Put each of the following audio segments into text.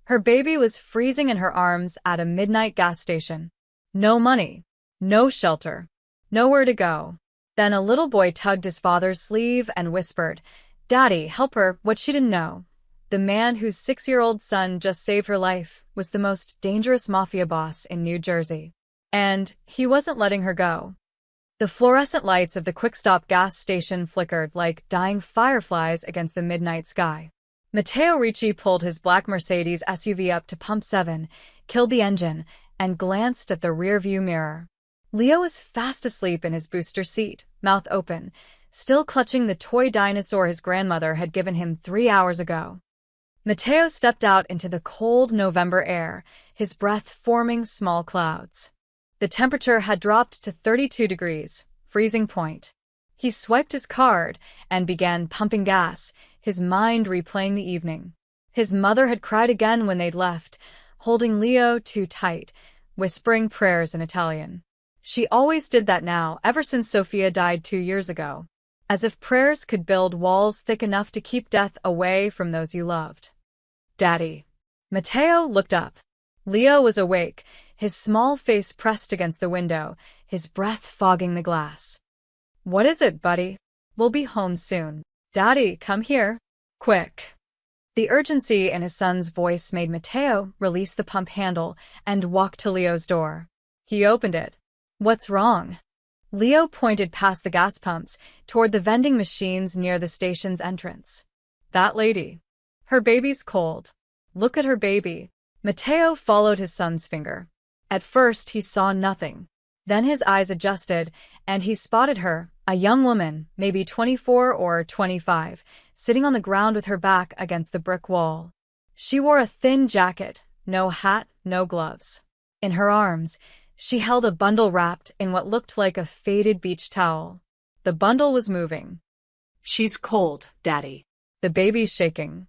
Her baby was freezing in her arms at a midnight gas station. No money, no shelter, nowhere to go. Then a little boy tugged his father's sleeve and whispered, "Daddy, help her." What she didn't know, the man whose 6-year-old son just saved her life was the most dangerous mafia boss in New Jersey. And he wasn't letting her go. The fluorescent lights of the quick-stop gas station flickered like dying fireflies against the midnight sky. Matteo Ricci pulled his black Mercedes SUV up to Pump 7, killed the engine, and glanced at the rearview mirror. Leo was fast asleep in his booster seat, mouth open, still clutching the toy dinosaur his grandmother had given him 3 hours ago. Matteo stepped out into the cold November air, his breath forming small clouds. The temperature had dropped to 32 degrees, freezing point. He swiped his card and began pumping gas, his mind replaying the evening. His mother had cried again when they'd left, holding Leo too tight, whispering prayers in Italian. She always did that now, ever since Sophia died 2 years ago. As if prayers could build walls thick enough to keep death away from those you loved. "Daddy." Matteo looked up. Leo was awake, his small face pressed against the window, his breath fogging the glass. "What is it, buddy?" "We'll be home soon." "Daddy, come here. Quick." The urgency in his son's voice made Matteo release the pump handle and walk to Leo's door. He opened it. "What's wrong?" Leo pointed past the gas pumps toward the vending machines near the station's entrance. "That lady. Her baby's cold. Look at her baby." Matteo followed his son's finger. At first, he saw nothing. Then his eyes adjusted, and he spotted her, a young woman, maybe 24 or 25, sitting on the ground with her back against the brick wall. She wore a thin jacket, no hat, no gloves. In her arms, she held a bundle wrapped in what looked like a faded beach towel. The bundle was moving. "She's cold, Daddy." "The baby's shaking."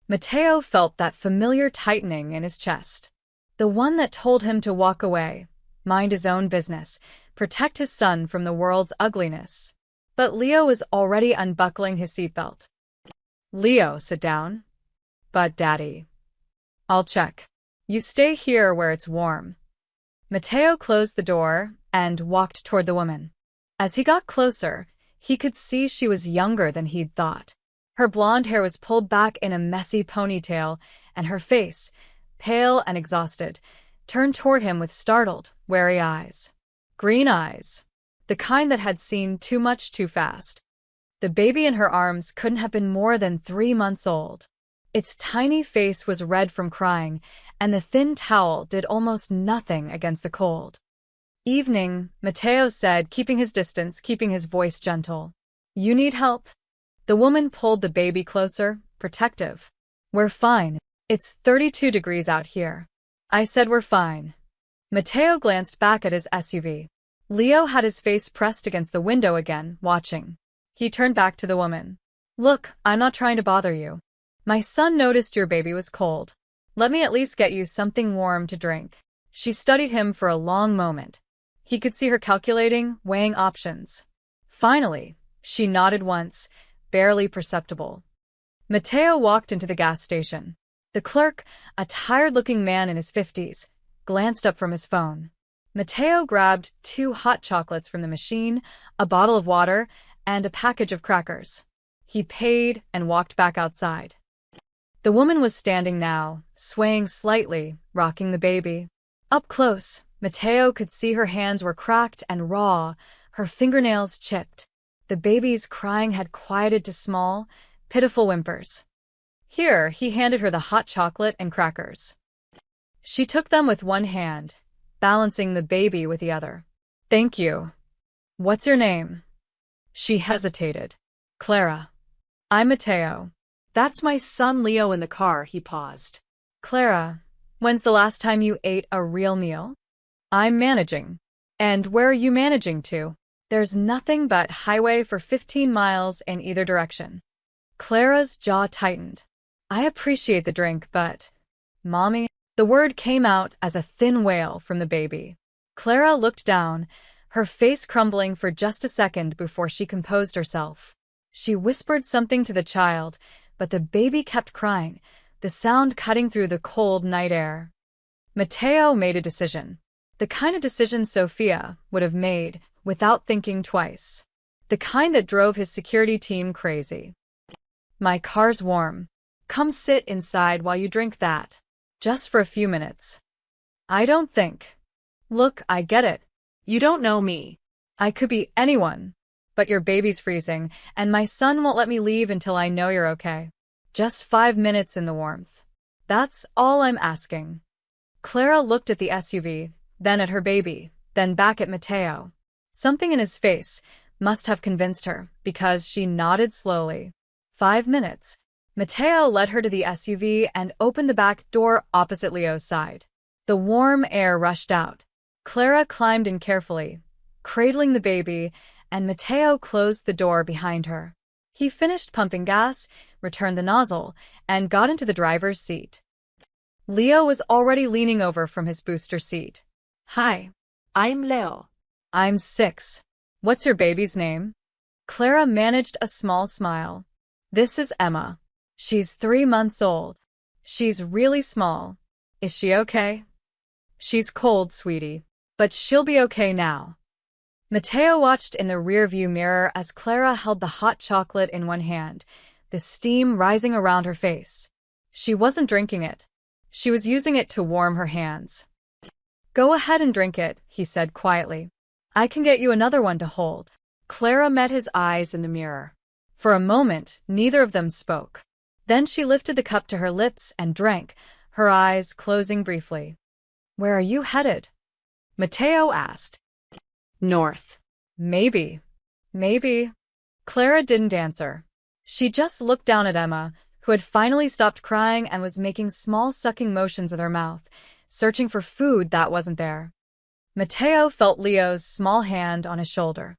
Matteo felt that familiar tightening in his chest. The one that told him to walk away, mind his own business, protect his son from the world's ugliness. But Leo was already unbuckling his seatbelt. "Leo, sit down." "But, Daddy." "I'll check. You stay here where it's warm." Matteo closed the door and walked toward the woman. As he got closer, he could see she was younger than he'd thought. Her blonde hair was pulled back in a messy ponytail, and her face, pale and exhausted, turned toward him with startled, wary eyes. Green eyes. The kind that had seen too much too fast. The baby in her arms couldn't have been more than 3 months old. Its tiny face was red from crying, and the thin towel did almost nothing against the cold. "Evening," Matteo said, keeping his distance, keeping his voice gentle. "You need help?" The woman pulled the baby closer, protective. "We're fine. It's 32 degrees out here." "I said we're fine." Matteo glanced back at his SUV. Leo had his face pressed against the window again, watching. He turned back to the woman. "Look, I'm not trying to bother you. My son noticed your baby was cold. Let me at least get you something warm to drink." She studied him for a long moment. He could see her calculating, weighing options. Finally, she nodded once, barely perceptible. Matteo walked into the gas station. The clerk, a tired-looking man in his 50s, glanced up from his phone. Matteo grabbed 2 hot chocolates from the machine, a bottle of water, and a package of crackers. He paid and walked back outside. The woman was standing now, swaying slightly, rocking the baby. Up close, Matteo could see her hands were cracked and raw, her fingernails chipped. The baby's crying had quieted to small, pitiful whimpers. "Here," he handed her the hot chocolate and crackers. She took them with one hand, balancing the baby with the other. "Thank you. What's your name?" She hesitated. "Clara." "I'm Matteo." "That's my son Leo in the car," he paused. "Clara, when's the last time you ate a real meal?" "I'm managing." "And where are you managing to?" "There's nothing but highway for 15 miles in either direction." Clara's jaw tightened. "I appreciate the drink, but... Mommy..." The word came out as a thin wail from the baby. Clara looked down, her face crumbling for just a second before she composed herself. She whispered something to the child, but the baby kept crying, the sound cutting through the cold night air. Mateo made a decision. The kind of decision Sophia would have made without thinking twice. The kind that drove his security team crazy. My car's warm. Come sit inside while you drink that. Just for a few minutes. I don't think. Look, I get it. You don't know me. I could be anyone. But your baby's freezing, and my son won't let me leave until I know you're okay. Just 5 minutes in the warmth. That's all I'm asking. Clara looked at the SUV, then at her baby, then back at Mateo. Something in his face must have convinced her, because she nodded slowly. 5 minutes. Mateo led her to the SUV and opened the back door opposite Leo's side. The warm air rushed out. Clara climbed in carefully, cradling the baby, and Mateo closed the door behind her. He finished pumping gas, returned the nozzle, and got into the driver's seat. Leo was already leaning over from his booster seat. Hi. I'm Leo. I'm 6. What's your baby's name? Clara managed a small smile. This is Emma. She's 3 months old. She's really small. Is she okay? She's cold, sweetie. But she'll be okay now. Mateo watched in the rearview mirror as Clara held the hot chocolate in one hand, the steam rising around her face. She wasn't drinking it. She was using it to warm her hands. Go ahead and drink it, he said quietly. I can get you another one to hold. Clara met his eyes in the mirror. For a moment, neither of them spoke. Then she lifted the cup to her lips and drank, her eyes closing briefly. Where are you headed? Mateo asked. North. Maybe. Clara didn't answer. She just looked down at Emma, who had finally stopped crying and was making small sucking motions with her mouth, searching for food that wasn't there. Mateo felt Leo's small hand on his shoulder.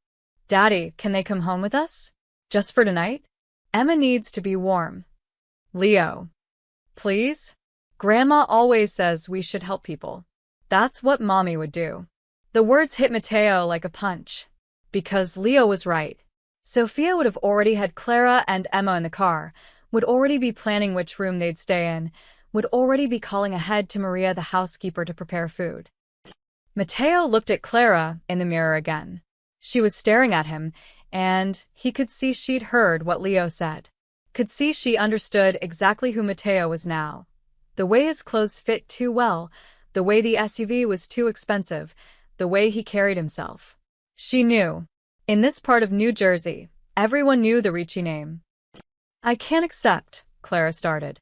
Daddy, can they come home with us? Just for tonight? Emma needs to be warm. Leo. Please? Grandma always says we should help people. That's what Mommy would do. The words hit Mateo like a punch. Because Leo was right. Sophia would have already had Clara and Emma in the car, would already be planning which room they'd stay in, would already be calling ahead to Maria the housekeeper to prepare food. Mateo looked at Clara in the mirror again. She was staring at him, and he could see she'd heard what Leo said. Could see she understood exactly who Mateo was now. The way his clothes fit too well, the way the SUV was too expensive, the way he carried himself. She knew. In this part of New Jersey, everyone knew the Ricci name. I can't accept, Clara started.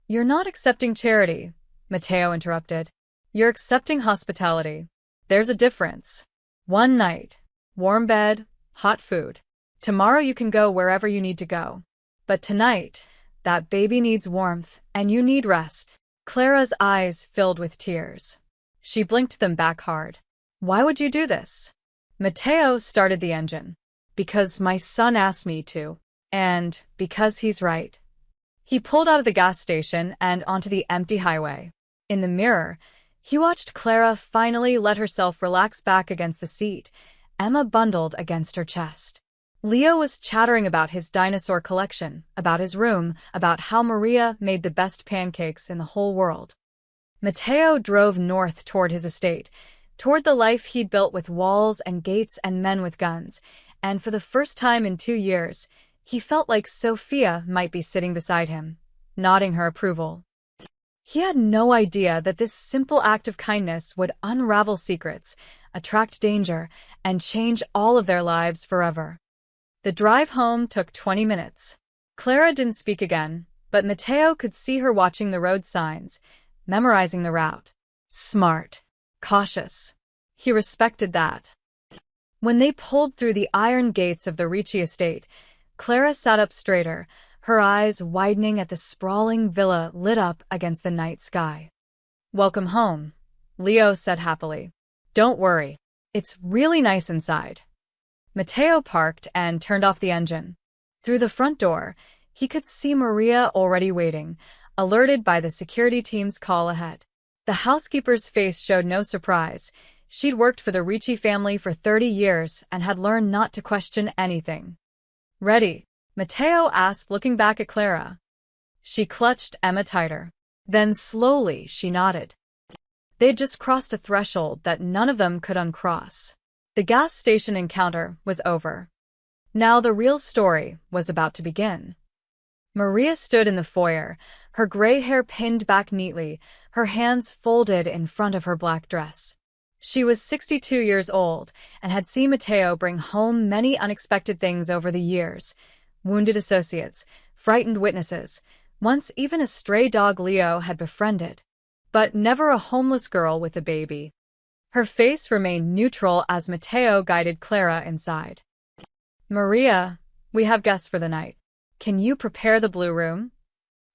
You're not accepting charity, Mateo interrupted. You're accepting hospitality. There's a difference. One night, warm bed, hot food. Tomorrow you can go wherever you need to go. But tonight, that baby needs warmth, and you need rest. Clara's eyes filled with tears. She blinked them back hard. Why would you do this? Mateo started the engine. Because my son asked me to. And because he's right. He pulled out of the gas station and onto the empty highway. In the mirror, he watched Clara finally let herself relax back against the seat, Emma bundled against her chest. Leo was chattering about his dinosaur collection, about his room, about how Maria made the best pancakes in the whole world. Mateo drove north toward his estate, toward the life he'd built with walls and gates and men with guns, and for the first time in 2 years, he felt like Sophia might be sitting beside him, nodding her approval. He had no idea that this simple act of kindness would unravel secrets, attract danger, and change all of their lives forever. The drive home took 20 minutes. Clara didn't speak again, but Mateo could see her watching the road signs, memorizing the route. Smart. Cautious. He respected that. When they pulled through the iron gates of the Ricci estate, Clara sat up straighter, her eyes widening at the sprawling villa lit up against the night sky. Welcome home, Leo said happily. Don't worry. It's really nice inside. Mateo parked and turned off the engine. Through the front door, he could see Maria already waiting, alerted by the security team's call ahead. The housekeeper's face showed no surprise. She'd worked for the Ricci family for 30 years and had learned not to question anything. Ready? Mateo asked, looking back at Clara. She clutched Emma tighter. Then slowly she nodded. They'd just crossed a threshold that none of them could uncross. The gas station encounter was over. Now the real story was about to begin. Maria stood in the foyer, her gray hair pinned back neatly, her hands folded in front of her black dress. She was 62 years old and had seen Mateo bring home many unexpected things over the years. Wounded associates, frightened witnesses, once even a stray dog Leo had befriended. But never a homeless girl with a baby. Her face remained neutral as Mateo guided Clara inside. "Maria, we have guests for the night. Can you prepare the blue room?"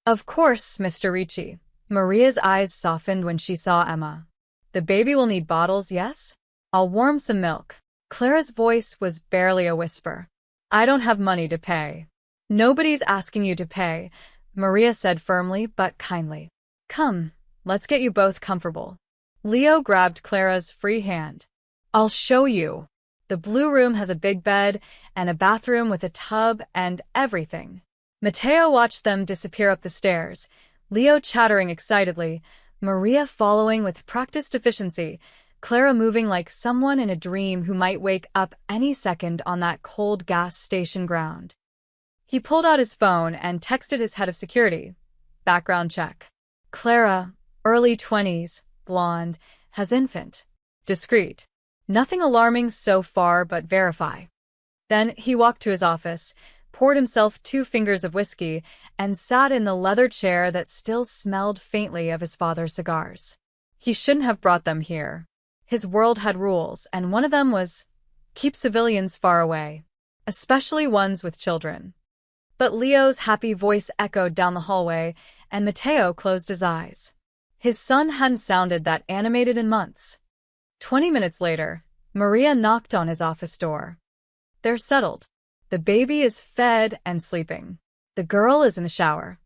"Of course, Mr. Ricci." Maria's eyes softened when she saw Emma. "The baby will need bottles, yes? I'll warm some milk." Clara's voice was barely a whisper. "I don't have money to pay." "Nobody's asking you to pay," Maria said firmly but kindly. "Come, let's get you both comfortable." Leo grabbed Clara's free hand. "I'll show you. The blue room has a big bed and a bathroom with a tub and everything." Mateo watched them disappear up the stairs, Leo chattering excitedly, Maria following with practiced efficiency, Clara moving like someone in a dream who might wake up any second on that cold gas station ground. He pulled out his phone and texted his head of security. Background check. Clara, early 20s, blonde, has infant. Discreet. Nothing alarming so far, but verify. Then he walked to his office, poured himself 2 fingers of whiskey, and sat in the leather chair that still smelled faintly of his father's cigars. He shouldn't have brought them here. His world had rules, and one of them was keep civilians far away, especially ones with children. But Leo's happy voice echoed down the hallway, and Mateo closed his eyes. His son hadn't sounded that animated in months. 20 minutes later, Maria knocked on his office door. "They're settled. The baby is fed and sleeping. The girl is in the shower."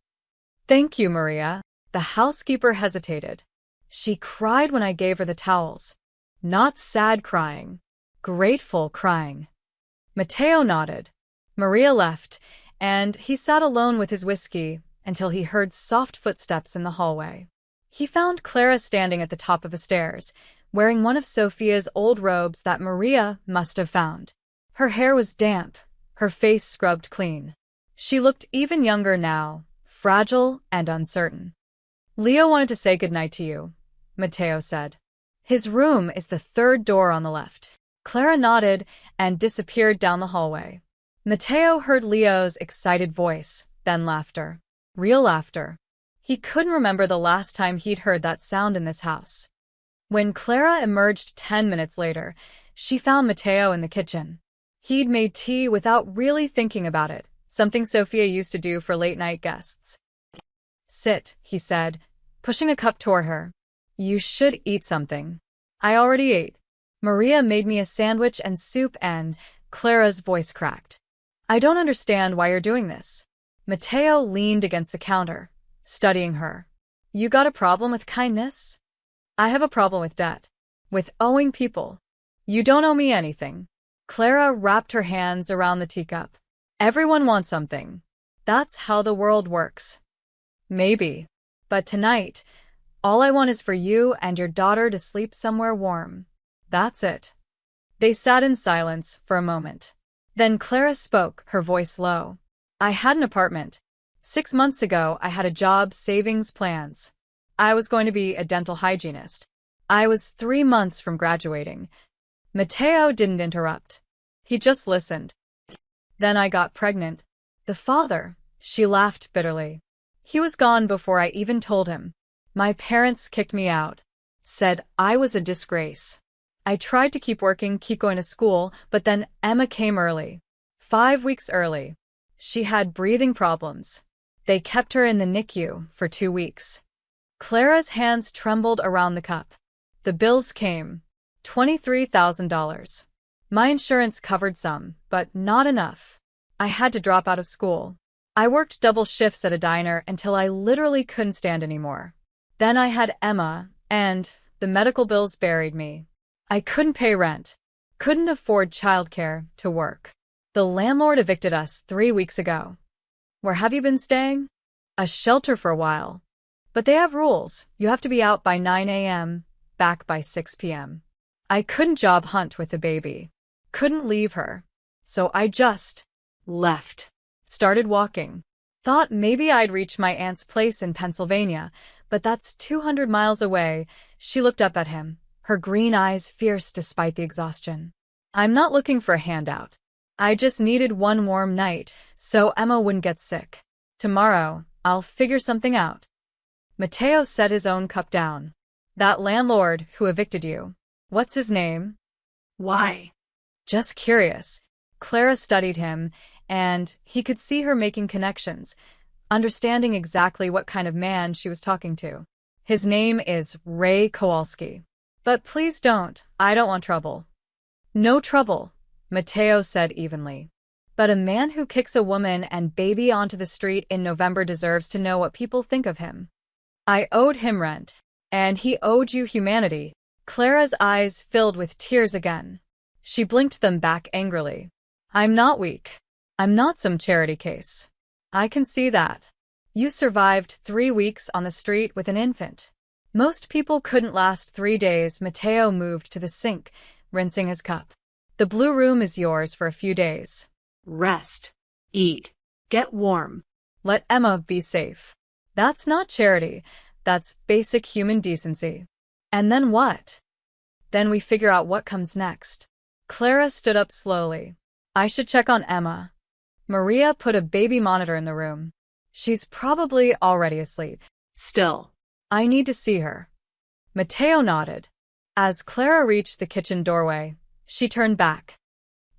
"Thank you, Maria." The housekeeper hesitated. "She cried when I gave her the towels." "Not sad crying. Grateful crying." Mateo nodded. Maria left, and he sat alone with his whiskey until he heard soft footsteps in the hallway. He found Clara standing at the top of the stairs, wearing one of Sophia's old robes that Maria must have found. Her hair was damp, her face scrubbed clean. She looked even younger now, fragile and uncertain. "Leo wanted to say goodnight to you," Mateo said. "His room is the 3rd door on the left." Clara nodded and disappeared down the hallway. Mateo heard Leo's excited voice, then laughter. Real laughter. He couldn't remember the last time he'd heard that sound in this house. When Clara emerged 10 minutes later, she found Mateo in the kitchen. He'd made tea without really thinking about it, something Sophia used to do for late-night guests. "Sit," he said, pushing a cup toward her. "You should eat something." "I already ate. Maria made me a sandwich and soup and..." Clara's voice cracked. "I don't understand why you're doing this." Mateo leaned against the counter, studying her. "You got a problem with kindness? I have a problem with debt. With owing people. You don't owe me anything." Clara wrapped her hands around the teacup. "Everyone wants something. That's how the world works." "Maybe. But tonight, all I want is for you and your daughter to sleep somewhere warm. That's it." They sat in silence for a moment. Then Clara spoke, her voice low. "I had an apartment. 6 months ago, I had a job, savings plans. I was going to be a dental hygienist. I was 3 months from graduating." Mateo didn't interrupt. He just listened. "Then I got pregnant. The father," she laughed bitterly. "He was gone before I even told him. My parents kicked me out. Said I was a disgrace. I tried to keep working, keep going to school, but then Emma came early. 5 weeks early. She had breathing problems. They kept her in the NICU for 2 weeks." Clara's hands trembled around the cup. The bills came. $23,000. My insurance covered some, but not enough. I had to drop out of school. I worked double shifts at a diner until I literally couldn't stand anymore. Then I had Emma, and the medical bills buried me. I couldn't pay rent, couldn't afford childcare, to work. The landlord evicted us 3 weeks ago. Where have you been staying? A shelter for a while. But they have rules. You have to be out by 9 a.m., back by 6 p.m. I couldn't job hunt with the baby. Couldn't leave her. So I just Left. started walking. Thought maybe I'd reach my aunt's place in Pennsylvania, but that's 200 miles away. She looked up at him, her green eyes fierce despite the exhaustion. I'm not looking for a handout. I just needed one warm night, so Emma wouldn't get sick. Tomorrow, I'll figure something out. Mateo set his own cup down. That landlord who evicted you. What's his name? Why? Just curious. Clara studied him, and he could see her making connections, understanding exactly what kind of man she was talking to. His name is Ray Kowalski. But please don't, I don't want trouble. No trouble, Mateo said evenly. But a man who kicks a woman and baby onto the street in November deserves to know what people think of him. I owed him rent, and he owed you humanity. Clara's eyes filled with tears again. She blinked them back angrily. I'm not weak. I'm not some charity case. I can see that. You survived 3 weeks on the street with an infant. Most people couldn't last 3 days. Mateo moved to the sink, rinsing his cup. The blue room is yours for a few days. Rest. Eat. Get warm. Let Emma be safe. That's not charity. That's basic human decency. And then what? Then we figure out what comes next. Clara stood up slowly. I should check on Emma. Maria put a baby monitor in the room. She's probably already asleep. Still. I need to see her. Mateo nodded. As Clara reached the kitchen doorway, she turned back.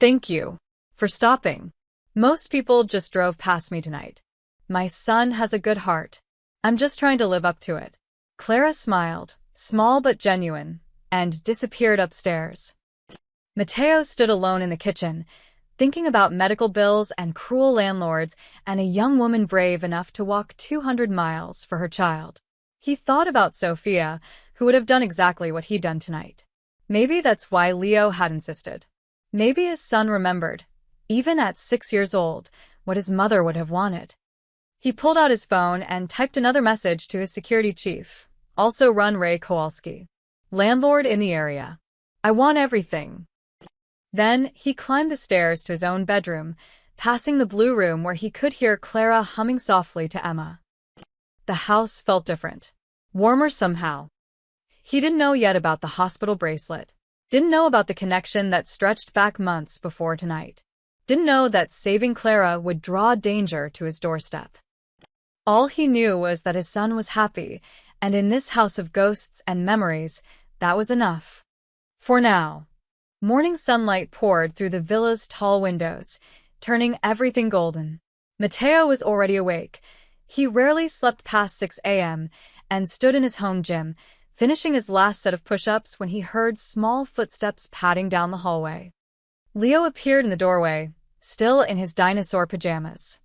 Thank you for stopping. Most people just drove past me tonight. My son has a good heart. I'm just trying to live up to it. Clara smiled, small but genuine, and disappeared upstairs. Mateo stood alone in the kitchen, thinking about medical bills and cruel landlords and a young woman brave enough to walk 200 miles for her child. He thought about Sophia, who would have done exactly what he'd done tonight. Maybe that's why Leo had insisted. Maybe his son remembered, even at 6 years old, what his mother would have wanted. He pulled out his phone and typed another message to his security chief, also run Ray Kowalski. Landlord in the area. I want everything. Then he climbed the stairs to his own bedroom, passing the blue room where he could hear Clara humming softly to Emma. The house felt different. Warmer somehow. He didn't know yet about the hospital bracelet. Didn't know about the connection that stretched back months before tonight. Didn't know that saving Clara would draw danger to his doorstep. All he knew was that his son was happy, and in this house of ghosts and memories, that was enough. For now. Morning sunlight poured through the villa's tall windows, turning everything golden. Mateo was already awake. He rarely slept past 6 a.m. and stood in his home gym, finishing his last set of push-ups when he heard small footsteps padding down the hallway. Leo appeared in the doorway, still in his dinosaur pajamas.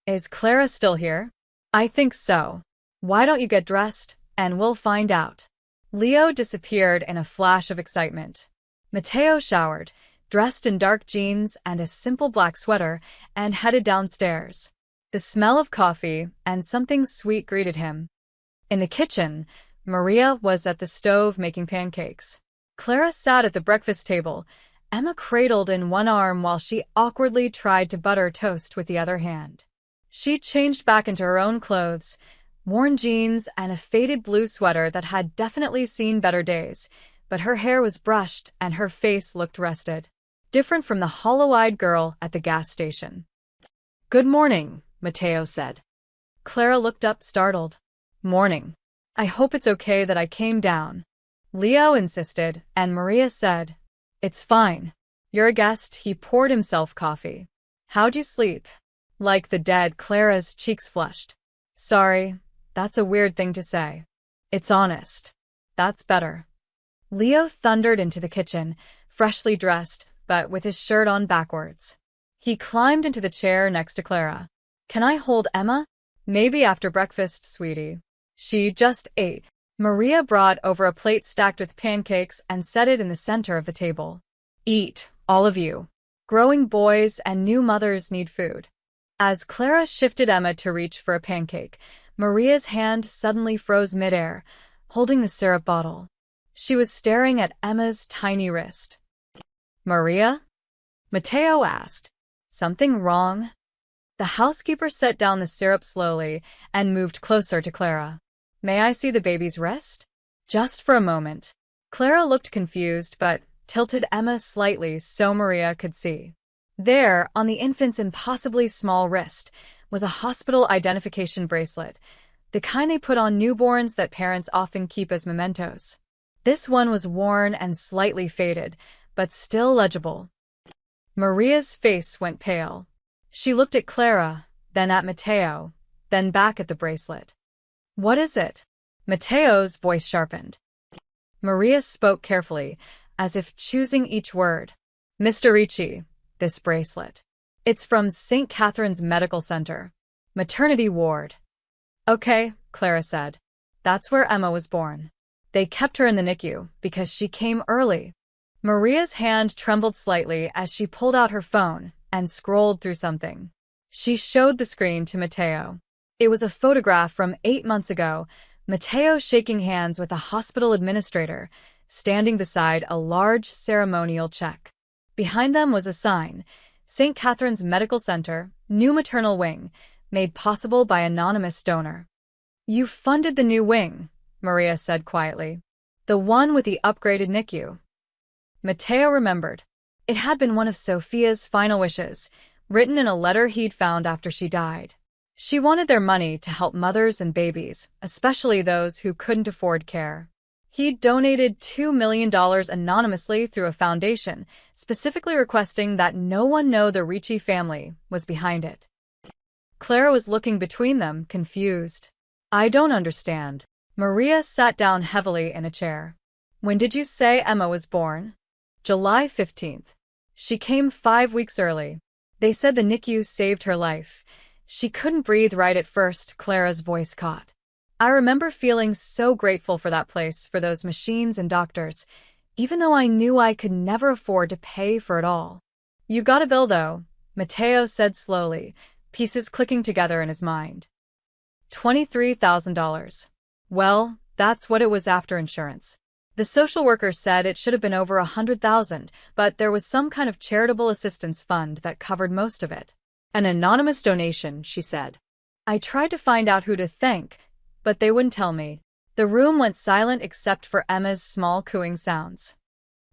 Is Clara still here? I think so. Why don't you get dressed, and we'll find out. Leo disappeared in a flash of excitement. Mateo showered, dressed in dark jeans and a simple black sweater, and headed downstairs. The smell of coffee and something sweet greeted him. In the kitchen, Maria was at the stove making pancakes. Clara sat at the breakfast table, Emma cradled in one arm while she awkwardly tried to butter toast with the other hand. She changed back into her own clothes, worn jeans and a faded blue sweater that had definitely seen better days, but her hair was brushed and her face looked rested, different from the hollow-eyed girl at the gas station. Good morning, Mateo said. Clara looked up startled. Morning. I hope it's okay that I came down. Leo insisted, and Maria said, It's fine. You're a guest. He poured himself coffee. How'd you sleep? Like the dead. Clara's cheeks flushed. Sorry, that's a weird thing to say. It's honest. That's better. Leo thundered into the kitchen, freshly dressed, but with his shirt on backwards. He climbed into the chair next to Clara. Can I hold Emma? Maybe after breakfast, sweetie. She just ate. Maria brought over a plate stacked with pancakes and set it in the center of the table. Eat, all of you. Growing boys and new mothers need food. As Clara shifted Emma to reach for a pancake, Maria's hand suddenly froze midair, holding the syrup bottle. She was staring at Emma's tiny wrist. "Maria?" Mateo asked. "Something wrong?" The housekeeper set down the syrup slowly and moved closer to Clara. "May I see the baby's wrist?" Just for a moment. Clara looked confused but tilted Emma slightly so Maria could see. There, on the infant's impossibly small wrist, was a hospital identification bracelet, the kind they put on newborns that parents often keep as mementos. This one was worn and slightly faded, but still legible. Maria's face went pale. She looked at Clara, then at Mateo, then back at the bracelet. "What is it?" Mateo's voice sharpened. Maria spoke carefully, as if choosing each word. "Mr. Ricci, this bracelet. It's from St. Catherine's Medical Center. Maternity ward." "Okay," Clara said. "That's where Emma was born. They kept her in the NICU because she came early." Maria's hand trembled slightly as she pulled out her phone and scrolled through something. She showed the screen to Mateo. It was a photograph from 8 months ago, Mateo shaking hands with a hospital administrator, standing beside a large ceremonial check. Behind them was a sign, St. Catherine's Medical Center, New Maternal Wing, made possible by anonymous donor. "You funded the new wing," Maria said quietly. "The one with the upgraded NICU." Mateo remembered. It had been one of Sophia's final wishes, written in a letter he'd found after she died. She wanted their money to help mothers and babies, especially those who couldn't afford care. He'd donated $2 million anonymously through a foundation, specifically requesting that no one know the Ricci family was behind it. Clara was looking between them, confused. "I don't understand." Maria sat down heavily in a chair. "When did you say Emma was born?" "July 15th. She came 5 weeks early. They said the NICU saved her life. She couldn't breathe right at first," Clara's voice caught. "I remember feeling so grateful for that place, for those machines and doctors, even though I knew I could never afford to pay for it all." "You got a bill, though," Mateo said slowly, pieces clicking together in his mind. $23,000. Well, that's what it was after insurance. The social worker said it should have been over 100,000, but there was some kind of charitable assistance fund that covered most of it. "An anonymous donation," she said. "I tried to find out who to thank, but they wouldn't tell me." The room went silent except for Emma's small cooing sounds.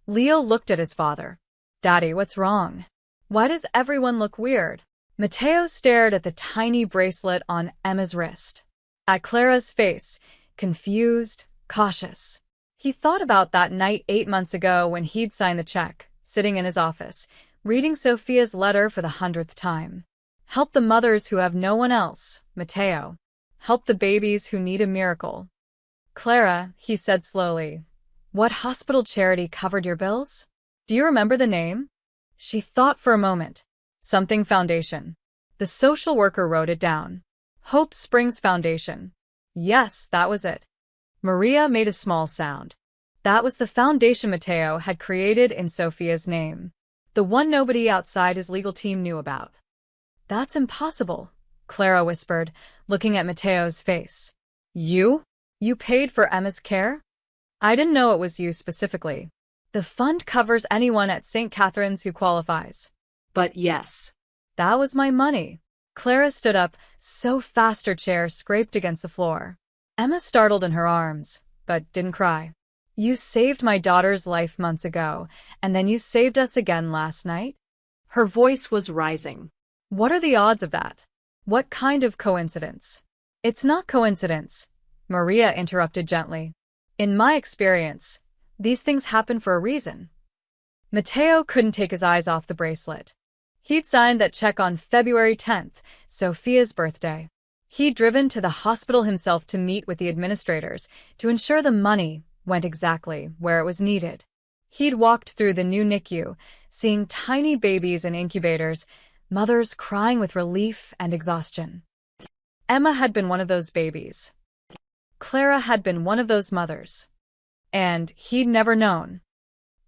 Leo looked at his father. "Daddy, what's wrong? Why does everyone look weird?" Mateo stared at the tiny bracelet on Emma's wrist. At Clara's face, confused, cautious. He thought about that night 8 months ago when he'd signed the check, sitting in his office, reading Sophia's letter for the 100th time. "Help the mothers who have no one else, Mateo. Help the babies who need a miracle." "Clara," he said slowly, "what hospital charity covered your bills? Do you remember the name?" She thought for a moment. "Something Foundation." The social worker wrote it down. "Hope Springs Foundation." Yes, that was it. Maria made a small sound. That was the foundation Mateo had created in Sophia's name. The one nobody outside his legal team knew about. "That's impossible," Clara whispered, looking at Mateo's face. "You? You paid for Emma's care?" "I didn't know it was you specifically. The fund covers anyone at St. Catherine's who qualifies." "But yes." "That was my money." Clara stood up, so fast her chair scraped against the floor. Emma startled in her arms, but didn't cry. "You saved my daughter's life months ago, and then you saved us again last night?" Her voice was rising. "What are the odds of that? What kind of coincidence?" "It's not coincidence," Maria interrupted gently. "In my experience, these things happen for a reason." Mateo couldn't take his eyes off the bracelet. He'd signed that check on February 10th, Sophia's birthday. He'd driven to the hospital himself to meet with the administrators to ensure the money went exactly where it was needed. He'd walked through the new NICU, seeing tiny babies in incubators, mothers crying with relief and exhaustion. Emma had been one of those babies. Clara had been one of those mothers. And he'd never known.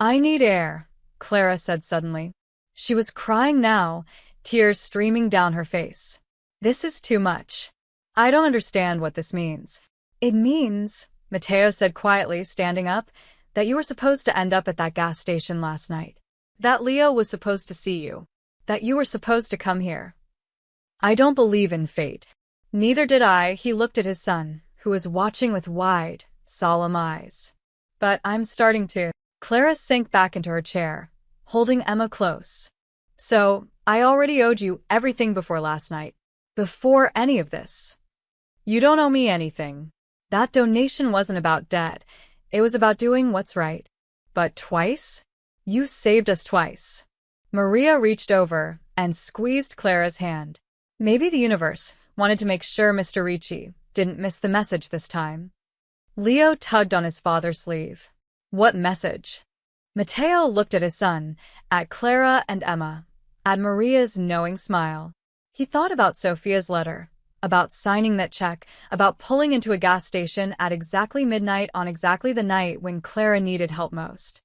"I need air," Clara said suddenly. She was crying now, tears streaming down her face. "This is too much." I don't understand what this means. It means, Mateo said quietly, standing up, that you were supposed to end up at that gas station last night. That Leo was supposed to see you. That you were supposed to come here. I don't believe in fate. Neither did I. He looked at his son, who was watching with wide, solemn eyes. But I'm starting to. Clara sank back into her chair, holding Emma close. So, I already owed you everything before last night. Before any of this. You don't owe me anything. That donation wasn't about debt. It was about doing what's right. But twice? You saved us twice. Maria reached over and squeezed Clara's hand. Maybe the universe wanted to make sure Mr. Ricci didn't miss the message this time. Leo tugged on his father's sleeve. What message? Mateo looked at his son, at Clara and Emma, at Maria's knowing smile. He thought about Sophia's letter, about signing that check, about pulling into a gas station at exactly midnight on exactly the night when Clara needed help most.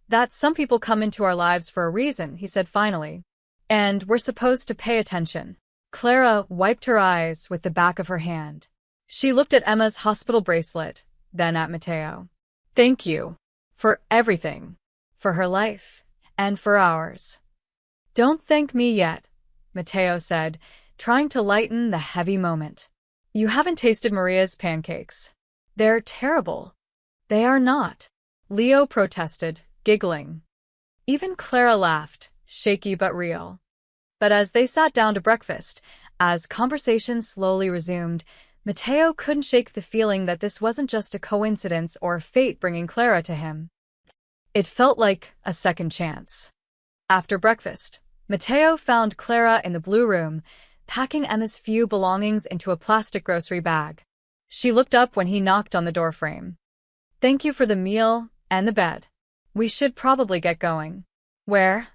That some people come into our lives for a reason, he said finally. And we're supposed to pay attention. Clara wiped her eyes with the back of her hand. She looked at Emma's hospital bracelet, then at Mateo. Thank you. For everything. For her life. And for ours. Don't thank me yet, Mateo said, trying to lighten the heavy moment. You haven't tasted Maria's pancakes. They're terrible. They are not. Leo protested, giggling. Even Clara laughed, shaky but real. But as they sat down to breakfast, as conversation slowly resumed, Mateo couldn't shake the feeling that this wasn't just a coincidence or fate bringing Clara to him. It felt like a second chance. After breakfast, Mateo found Clara in the blue room, packing Emma's few belongings into a plastic grocery bag. She looked up when he knocked on the doorframe. Thank you for the meal and the bed. We should probably get going. Where?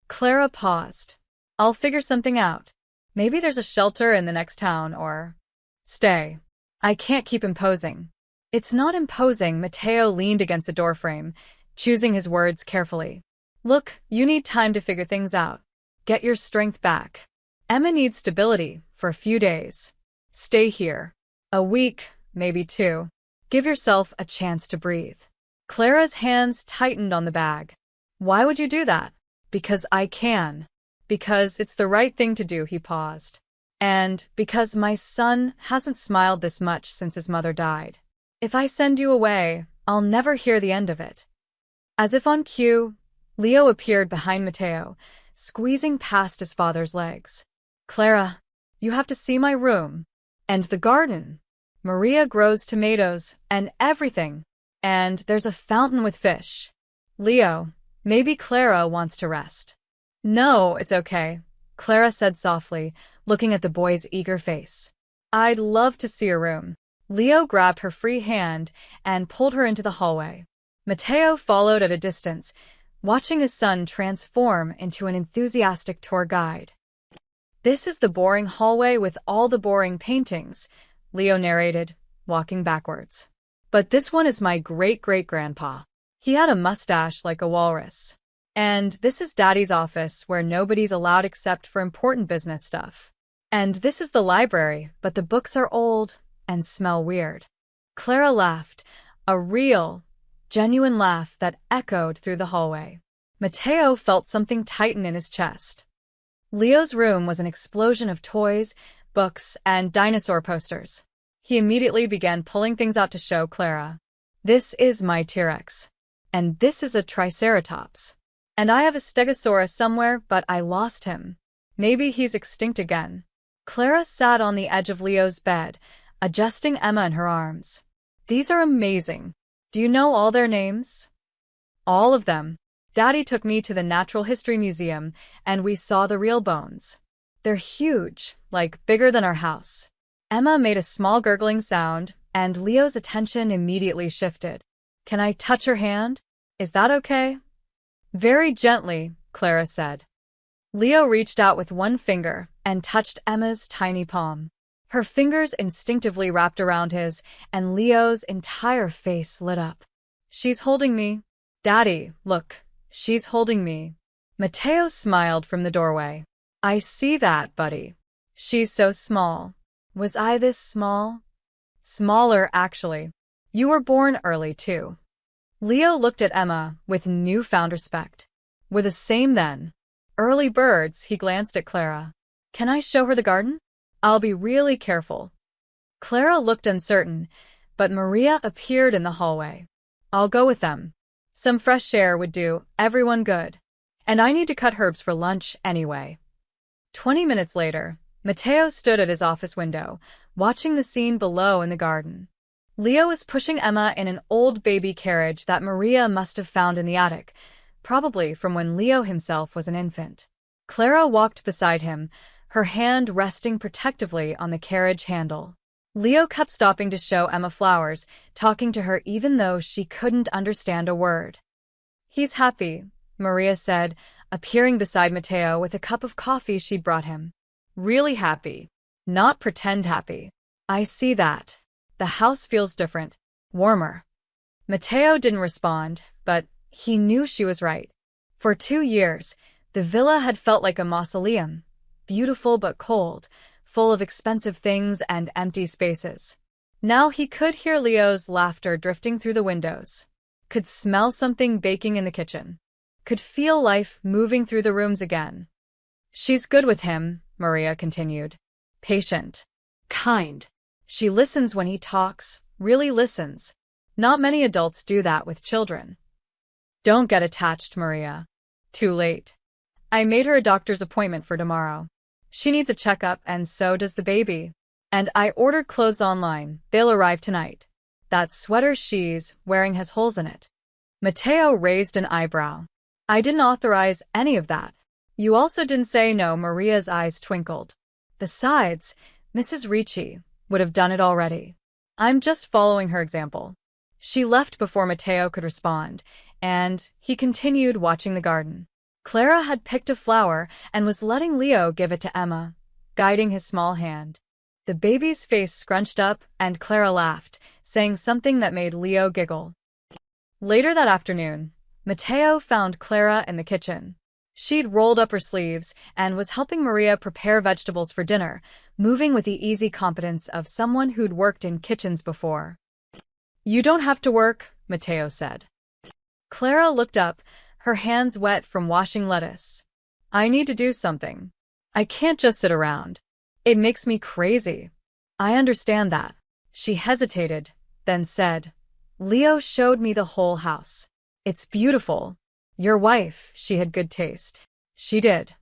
Clara paused. I'll figure something out. Maybe there's a shelter in the next town or... Stay. I can't keep imposing. It's not imposing. Mateo leaned against the doorframe, choosing his words carefully. Look, you need time to figure things out. Get your strength back. Emma needs stability for a few days. Stay here. A week, maybe 2. Give yourself a chance to breathe. Clara's hands tightened on the bag. Why would you do that? Because I can. Because it's the right thing to do, he paused. And because my son hasn't smiled this much since his mother died. If I send you away, I'll never hear the end of it. As if on cue, Leo appeared behind Mateo, squeezing past his father's legs. Clara, you have to see my room. And the garden. Maria grows tomatoes and everything. And there's a fountain with fish. Leo, maybe Clara wants to rest. No, it's okay, Clara said softly, looking at the boy's eager face. I'd love to see your room. Leo grabbed her free hand and pulled her into the hallway. Mateo followed at a distance, watching his son transform into an enthusiastic tour guide. This is the boring hallway with all the boring paintings, Leo narrated, walking backwards. But this one is my great-great-grandpa. He had a mustache like a walrus. And this is Daddy's office where nobody's allowed except for important business stuff. And this is the library, but the books are old and smell weird. Clara laughed, a real, genuine laugh that echoed through the hallway. Mateo felt something tighten in his chest. Leo's room was an explosion of toys, books, and dinosaur posters. He immediately began pulling things out to show Clara. This is my T-Rex. And this is a Triceratops. And I have a Stegosaurus somewhere, but I lost him. Maybe he's extinct again. Clara sat on the edge of Leo's bed, adjusting Emma in her arms. These are amazing. Do you know all their names? All of them. Daddy took me to the Natural History Museum, and we saw the real bones. They're huge, like bigger than our house. Emma made a small gurgling sound, and Leo's attention immediately shifted. Can I touch her hand? Is that okay? Very gently, Clara said. Leo reached out with one finger and touched Emma's tiny palm. Her fingers instinctively wrapped around his, and Leo's entire face lit up. She's holding me. Daddy, look, she's holding me. Mateo smiled from the doorway. I see that, buddy. She's so small. Was I this small? Smaller, actually. You were born early, too. Leo looked at Emma with newfound respect. We're the same then. Early birds, he glanced at Clara. Can I show her the garden? I'll be really careful. Clara looked uncertain, but Maria appeared in the hallway. I'll go with them. Some fresh air would do everyone good. And I need to cut herbs for lunch anyway. 20 minutes later, Matteo stood at his office window, watching the scene below in the garden. Leo was pushing Emma in an old baby carriage that Maria must have found in the attic, probably from when Leo himself was an infant. Clara walked beside him, her hand resting protectively on the carriage handle. Leo kept stopping to show Emma flowers, talking to her even though she couldn't understand a word. He's happy, Maria said, appearing beside Matteo with a cup of coffee she'd brought him. Really happy. Not pretend happy. I see that. The house feels different, warmer. Matteo didn't respond, but he knew she was right. For 2 years, the villa had felt like a mausoleum, beautiful but cold, full of expensive things and empty spaces. Now he could hear Leo's laughter drifting through the windows, could smell something baking in the kitchen, could feel life moving through the rooms again. She's good with him, Maria continued. Patient. Kind. She listens when he talks, really listens. Not many adults do that with children. Don't get attached, Maria. Too late. I made her a doctor's appointment for tomorrow. She needs a checkup and so does the baby. And I ordered clothes online. They'll arrive tonight. That sweater she's wearing has holes in it. Matteo raised an eyebrow. I didn't authorize any of that. You also didn't say no. Maria's eyes twinkled. Besides, Mrs. Ricci would have done it already. I'm just following her example. She left before Matteo could respond, and he continued watching the garden. Clara had picked a flower and was letting Leo give it to Emma, guiding his small hand. The baby's face scrunched up and Clara laughed, saying something that made Leo giggle. Later that afternoon, Matteo found Clara in the kitchen. She'd rolled up her sleeves and was helping Maria prepare vegetables for dinner, moving with the easy competence of someone who'd worked in kitchens before. You don't have to work, Matteo said. Clara looked up, her hands wet from washing lettuce. I need to do something. I can't just sit around. It makes me crazy. I understand that. She hesitated, then said, Leo showed me the whole house. It's beautiful. Your wife, she had good taste. She did.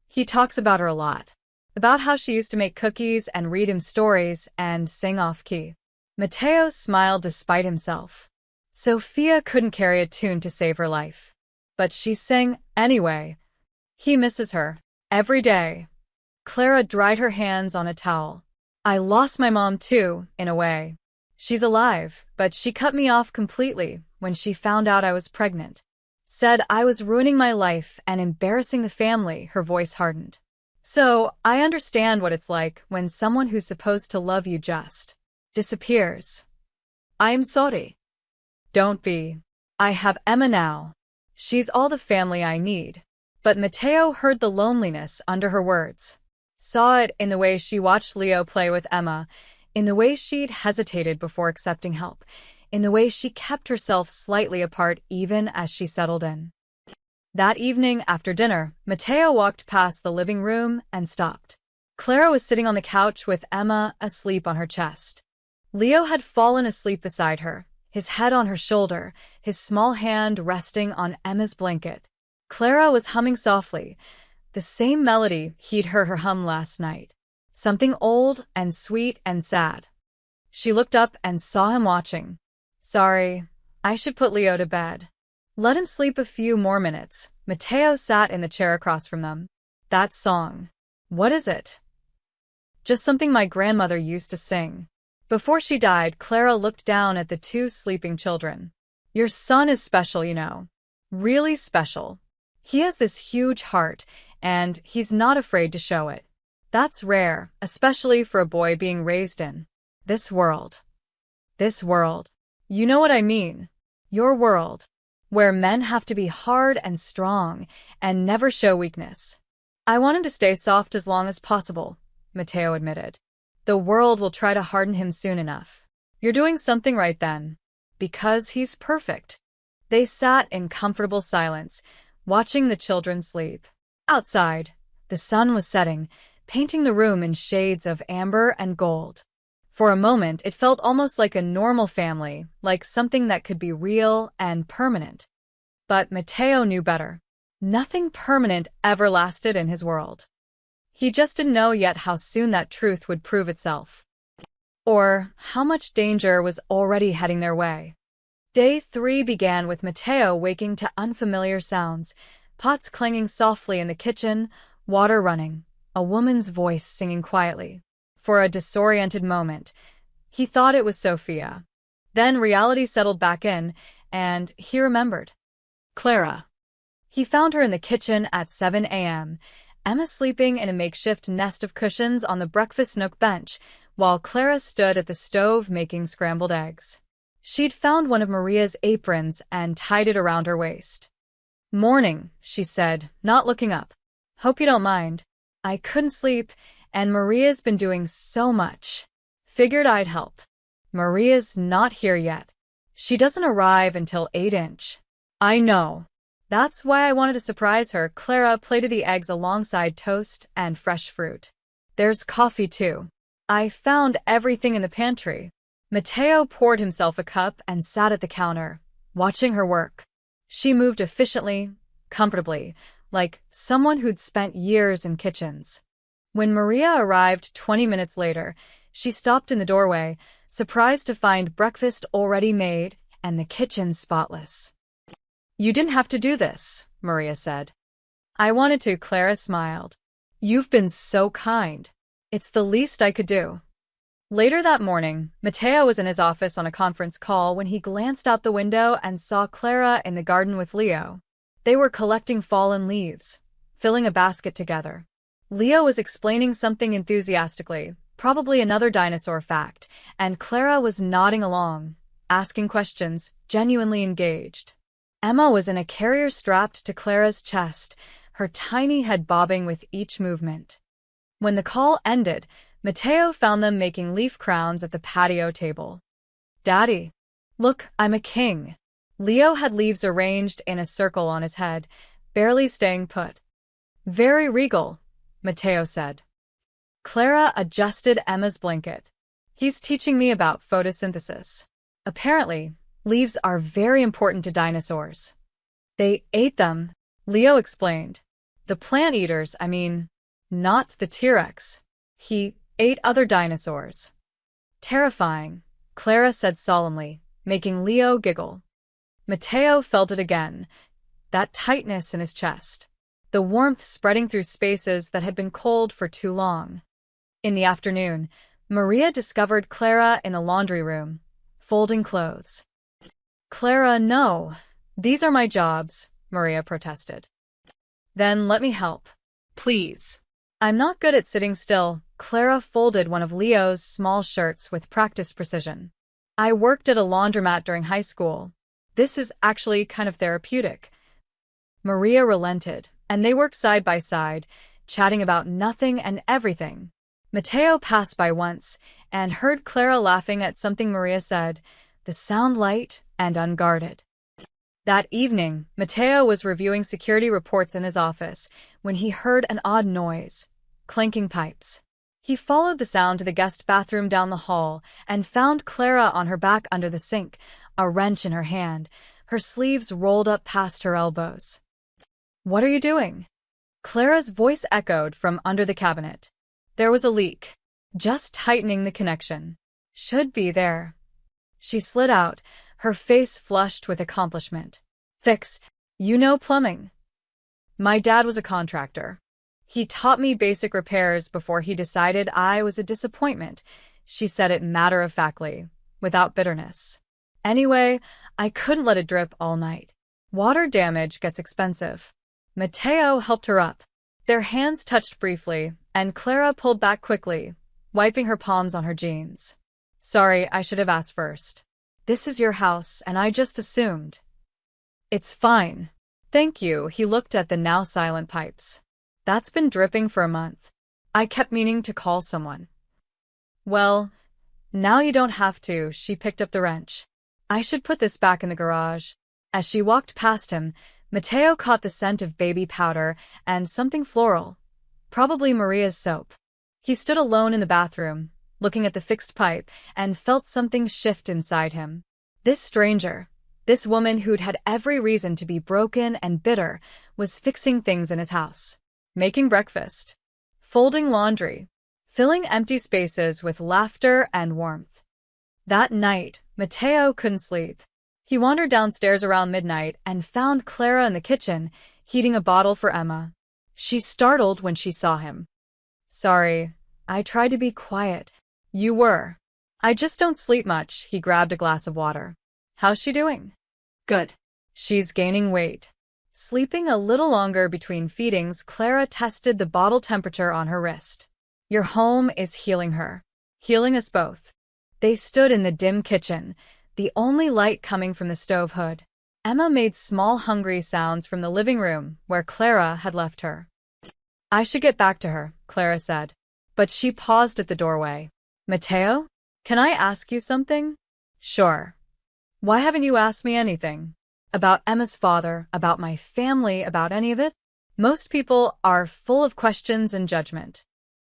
He talks about her a lot. About how she used to make cookies and read him stories and sing off-key. Matteo smiled despite himself. Sophia couldn't carry a tune to save her life. But she sang anyway. He misses her. Every day. Clara dried her hands on a towel. I lost my mom too, in a way. She's alive, but she cut me off completely when she found out I was pregnant. Said I was ruining my life and embarrassing the family, her voice hardened. So, I understand what it's like when someone who's supposed to love you just disappears. I'm sorry. Don't be. I have Emma now. She's all the family I need. But Matteo heard the loneliness under her words. Saw it in the way she watched Leo play with Emma, in the way she'd hesitated before accepting help, in the way she kept herself slightly apart even as she settled in. That evening after dinner, Matteo walked past the living room and stopped. Clara was sitting on the couch with Emma asleep on her chest. Leo had fallen asleep beside her, his head on her shoulder, his small hand resting on Emma's blanket. Clara was humming softly, the same melody he'd heard her hum last night. Something old and sweet and sad. She looked up and saw him watching. Sorry, I should put Leo to bed. Let him sleep a few more minutes. Matteo sat in the chair across from them. That song. What is it? Just something my grandmother used to sing. Before she died, Clara looked down at the 2 sleeping children. Your son is special, you know. Really special. He has this huge heart, and he's not afraid to show it. That's rare, especially for a boy being raised in this world. This world. You know what I mean. Your world. Where men have to be hard and strong and never show weakness. I wanted to stay soft as long as possible, Matteo admitted. The world will try to harden him soon enough. You're doing something right then. Because he's perfect. They sat in comfortable silence, watching the children sleep. Outside, the sun was setting, painting the room in shades of amber and gold. For a moment, it felt almost like a normal family, like something that could be real and permanent. But Matteo knew better. Nothing permanent ever lasted in his world. He just didn't know yet how soon that truth would prove itself. Or how much danger was already heading their way. Day 3 began with Matteo waking to unfamiliar sounds, pots clanging softly in the kitchen, water running, a woman's voice singing quietly. For a disoriented moment, he thought it was Sophia. Then reality settled back in, and he remembered. Clara. He found her in the kitchen at 7 a.m., Emma sleeping in a makeshift nest of cushions on the breakfast nook bench, while Clara stood at the stove making scrambled eggs. She'd found one of Maria's aprons and tied it around her waist. "Morning," she said, not looking up. "Hope you don't mind. I couldn't sleep, and Maria's been doing so much. Figured I'd help. Maria's not here yet. She doesn't arrive until 8-inch. I know. That's why I wanted to surprise her." Clara plated the eggs alongside toast and fresh fruit. "There's coffee, too. I found everything in the pantry." Matteo poured himself a cup and sat at the counter, watching her work. She moved efficiently, comfortably, like someone who'd spent years in kitchens. When Maria arrived 20 minutes later, she stopped in the doorway, surprised to find breakfast already made and the kitchen spotless. "You didn't have to do this," Maria said. "I wanted to," Clara smiled. "You've been so kind. It's the least I could do." Later that morning, Matteo was in his office on a conference call when he glanced out the window and saw Clara in the garden with Leo. They were collecting fallen leaves, filling a basket together. Leo was explaining something enthusiastically, probably another dinosaur fact, and Clara was nodding along, asking questions, genuinely engaged. Emma was in a carrier strapped to Clara's chest, her tiny head bobbing with each movement. When the call ended, Matteo found them making leaf crowns at the patio table. "Daddy, look, I'm a king." Leo had leaves arranged in a circle on his head, barely staying put. "Very regal," Matteo said. Clara adjusted Emma's blanket. "He's teaching me about photosynthesis. Apparently, leaves are very important to dinosaurs. They ate them," Leo explained. "The plant eaters, I mean, not the T-Rex. He ate other dinosaurs." "Terrifying," Clara said solemnly, making Leo giggle. Matteo felt it again, that tightness in his chest, the warmth spreading through spaces that had been cold for too long. In the afternoon, Maria discovered Clara in the laundry room, folding clothes. "Clara, no. These are my jobs," Maria protested. "Then let me help." Please. "I'm not good at sitting still." Clara folded one of Leo's small shirts with practiced precision. "I worked at a laundromat during high school. This is actually kind of therapeutic." Maria relented, and they worked side by side, chatting about nothing and everything. Matteo passed by once and heard Clara laughing at something Maria said, the sound light and unguarded. That evening, Matteo was reviewing security reports in his office when he heard an odd noise, clanking pipes. He followed the sound to the guest bathroom down the hall and found Clara on her back under the sink, a wrench in her hand, her sleeves rolled up past her elbows. "What are you doing?" Clara's voice echoed from under the cabinet. "There was a leak. Just tightening the connection. Should be there." She slid out, her face flushed with accomplishment. "Fixed. You know plumbing." "My dad was a contractor. He taught me basic repairs before he decided I was a disappointment," she said it matter-of-factly, without bitterness. "Anyway, I couldn't let it drip all night. Water damage gets expensive." Matteo helped her up. Their hands touched briefly, and Clara pulled back quickly, wiping her palms on her jeans. "Sorry, I should have asked first. This is your house, and I just assumed." "It's fine. Thank you." He looked at the now silent pipes. "That's been dripping for a month. I kept meaning to call someone." Well, now you don't have to, she picked up the wrench. I should put this back in the garage. As she walked past him, Mateo caught the scent of baby powder and something floral, probably Maria's soap. He stood alone in the bathroom, looking at the fixed pipe, and felt something shift inside him. This stranger, this woman who'd had every reason to be broken and bitter, was fixing things in his house. Making breakfast, folding laundry, filling empty spaces with laughter and warmth. That night, Mateo couldn't sleep. He wandered downstairs around midnight and found Clara in the kitchen, heating a bottle for Emma. She startled when she saw him. Sorry, I tried to be quiet. You were. I just don't sleep much, he grabbed a glass of water. How's she doing? Good. She's gaining weight. Sleeping a little longer between feedings, Clara tested the bottle temperature on her wrist. Your home is healing her. Healing us both. They stood in the dim kitchen, the only light coming from the stove hood. Emma made small hungry sounds from the living room, where Clara had left her. I should get back to her, Clara said. But she paused at the doorway. Mateo? Can I ask you something? Sure. Why haven't you asked me anything? About Emma's father, about my family, about any of it? Most people are full of questions and judgment.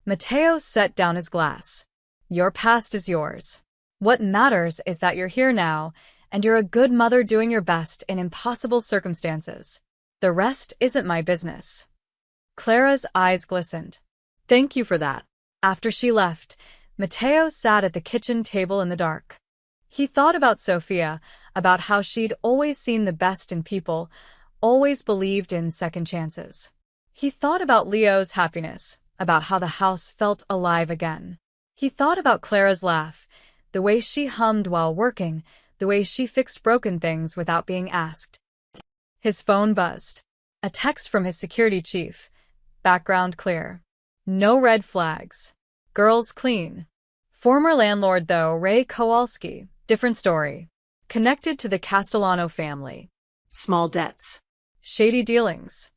Mateo set down his glass. Your past is yours. What matters is that you're here now, and you're a good mother doing your best in impossible circumstances. The rest isn't my business. Clara's eyes glistened. Thank you for that. After she left, Mateo sat at the kitchen table in the dark. He thought about Sophia, about how she'd always seen the best in people, always believed in second chances. He thought about Leo's happiness, about how the house felt alive again. He thought about Clara's laugh, the way she hummed while working, the way she fixed broken things without being asked. His phone buzzed. A text from his security chief. Background clear. No red flags. Girls clean. Former landlord though, Ray Kowalski. Different story. Connected to the Castellano family. Small debts. Shady dealings.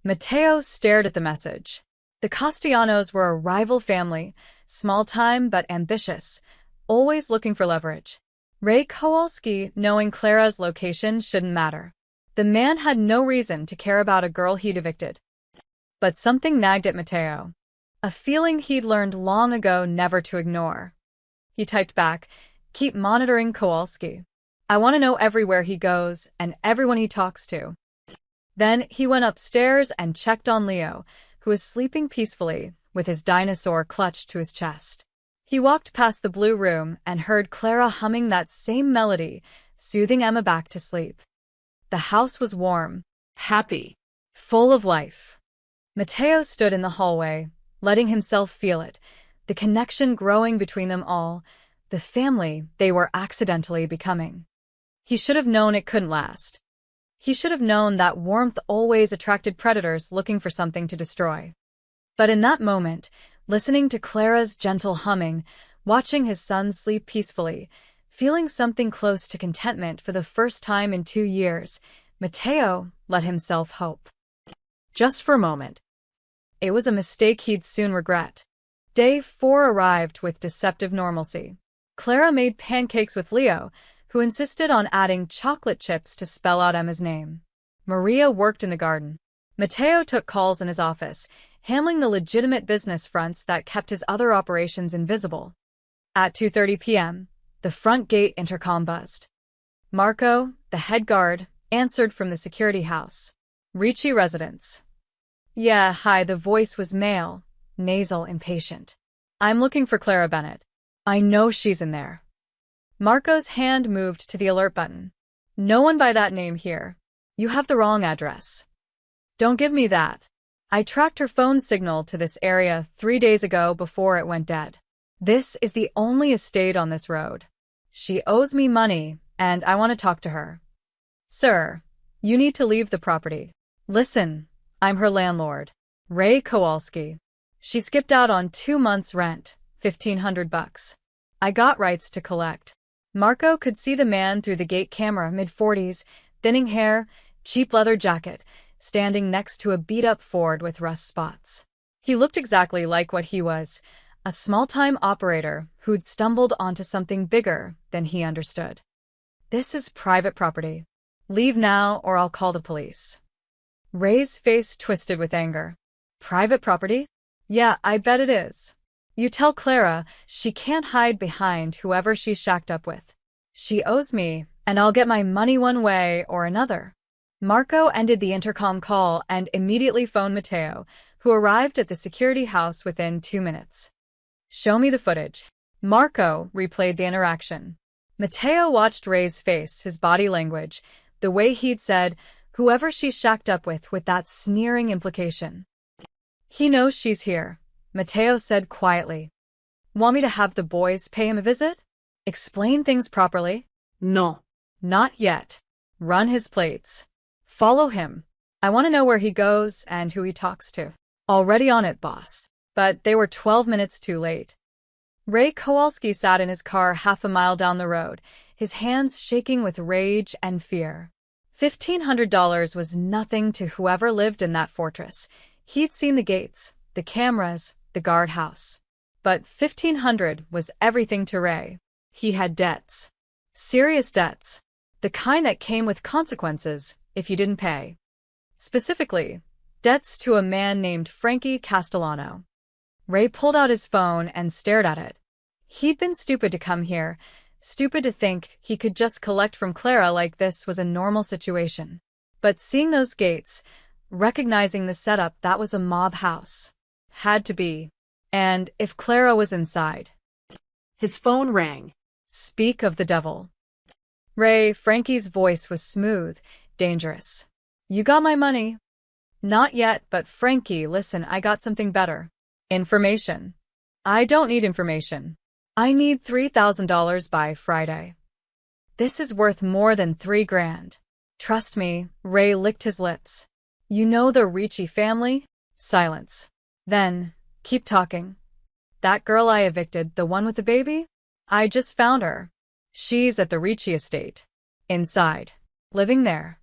Mateo stared at the message. The Castellanos were a rival family, small-time but ambitious, always looking for leverage. Ray Kowalski, knowing Clara's location, shouldn't matter. The man had no reason to care about a girl he'd evicted. But something nagged at Mateo. A feeling he'd learned long ago never to ignore. He typed back, keep monitoring Kowalski. I want to know everywhere he goes and everyone he talks to. Then he went upstairs and checked on Leo, who was sleeping peacefully, with his dinosaur clutched to his chest. He walked past the blue room and heard Clara humming that same melody, soothing Emma back to sleep. The house was warm, Happy. full of life. Mateo stood in the hallway, letting himself feel it, the connection growing between them all, the family they were accidentally becoming. He should have known it couldn't last. He should have known that warmth always attracted predators looking for something to destroy. But in that moment, listening to Clara's gentle humming, watching his son sleep peacefully, feeling something close to contentment for the first time in 2 years, Mateo let himself hope. Just for a moment. It was a mistake he'd soon regret. Day 4 arrived with deceptive normalcy. Clara made pancakes with Leo, who insisted on adding chocolate chips to spell out Emma's name. Maria worked in the garden. Mateo took calls in his office, handling the legitimate business fronts that kept his other operations invisible. At 2:30 p.m., the front gate intercom buzzed. Marco, the head guard, answered from the security house. Ricci residence. Yeah, hi, the voice was male, nasal, impatient. I'm looking for Clara Bennett. I know she's in there. Marco's hand moved to the alert button. No one by that name here. You have the wrong address. Don't give me that. I tracked her phone signal to this area 3 days ago before it went dead. This is the only estate on this road. She owes me money, and I want to talk to her. Sir, you need to leave the property. Listen, I'm her landlord, Ray Kowalski. She skipped out on 2 months' rent, $1,500. I got rights to collect. Marco could see the man through the gate camera, mid-40s, thinning hair, cheap leather jacket, standing next to a beat-up Ford with rust spots. He looked exactly like what he was, a small-time operator who'd stumbled onto something bigger than he understood. This is private property. Leave now or I'll call the police. Ray's face twisted with anger. Private property? Yeah, I bet it is. You tell Clara she can't hide behind whoever she's shacked up with. She owes me, and I'll get my money one way or another. Marco ended the intercom call and immediately phoned Matteo, who arrived at the security house within 2 minutes. Show me the footage. Marco replayed the interaction. Matteo watched Ray's face, his body language, the way he'd said, whoever she's shacked up with that sneering implication. He knows she's here, Matteo said quietly. Want me to have the boys pay him a visit? Explain things properly? No. Not yet. Run his plates. Follow him. I want to know where he goes and who he talks to. Already on it, boss. But they were 12 minutes too late. Ray Kowalski sat in his car half a mile down the road, his hands shaking with rage and fear. $1,500 was nothing to whoever lived in that fortress. He'd seen the gates, the cameras, the guardhouse. But $1,500 was everything to Ray. He had debts. Serious debts. The kind that came with consequences if you didn't pay. Specifically, debts to a man named Frankie Castellano. Ray pulled out his phone and stared at it. He'd been stupid to come here, stupid to think he could just collect from Clara like this was a normal situation. But seeing those gates, recognizing the setup that was a mob house, had to be. And if Clara was inside. His phone rang. Speak of the devil. Ray, Frankie's voice was smooth, dangerous. You got my money? Not yet, but Frankie, listen, I got something better. Information. I don't need information. I need $3,000 by Friday. This is worth more than $3,000. Trust me, Ray licked his lips. You know the Ricci family? Silence. Then, keep talking. That girl I evicted, the one with the baby? I just found her. She's at the Ricci estate. Inside. Living there.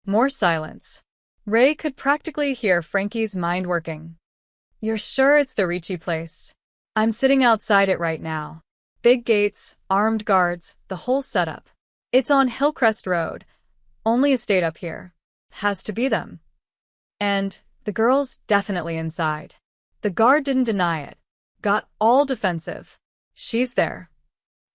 More silence. Ray could practically hear Frankie's mind working. You're sure it's the Ricci place? I'm sitting outside it right now. Big gates, armed guards, the whole setup. It's on Hillcrest Road. Only estate up here. Has to be them. And the girl's definitely inside. The guard didn't deny it. Got all defensive. She's there.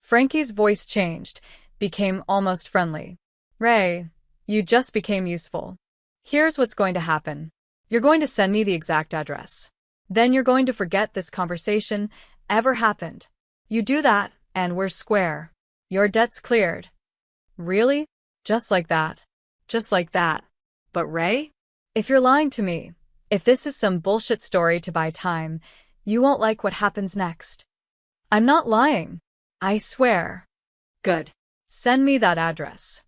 Frankie's voice changed, became almost friendly. Ray, you just became useful. Here's what's going to happen. You're going to send me the exact address. Then you're going to forget this conversation ever happened. You do that, and we're square. Your debt's cleared. Really? Just like that? Just like that. But Ray? If you're lying to me, if this is some bullshit story to buy time, you won't like what happens next. I'm not lying. I swear. Good. Send me that address.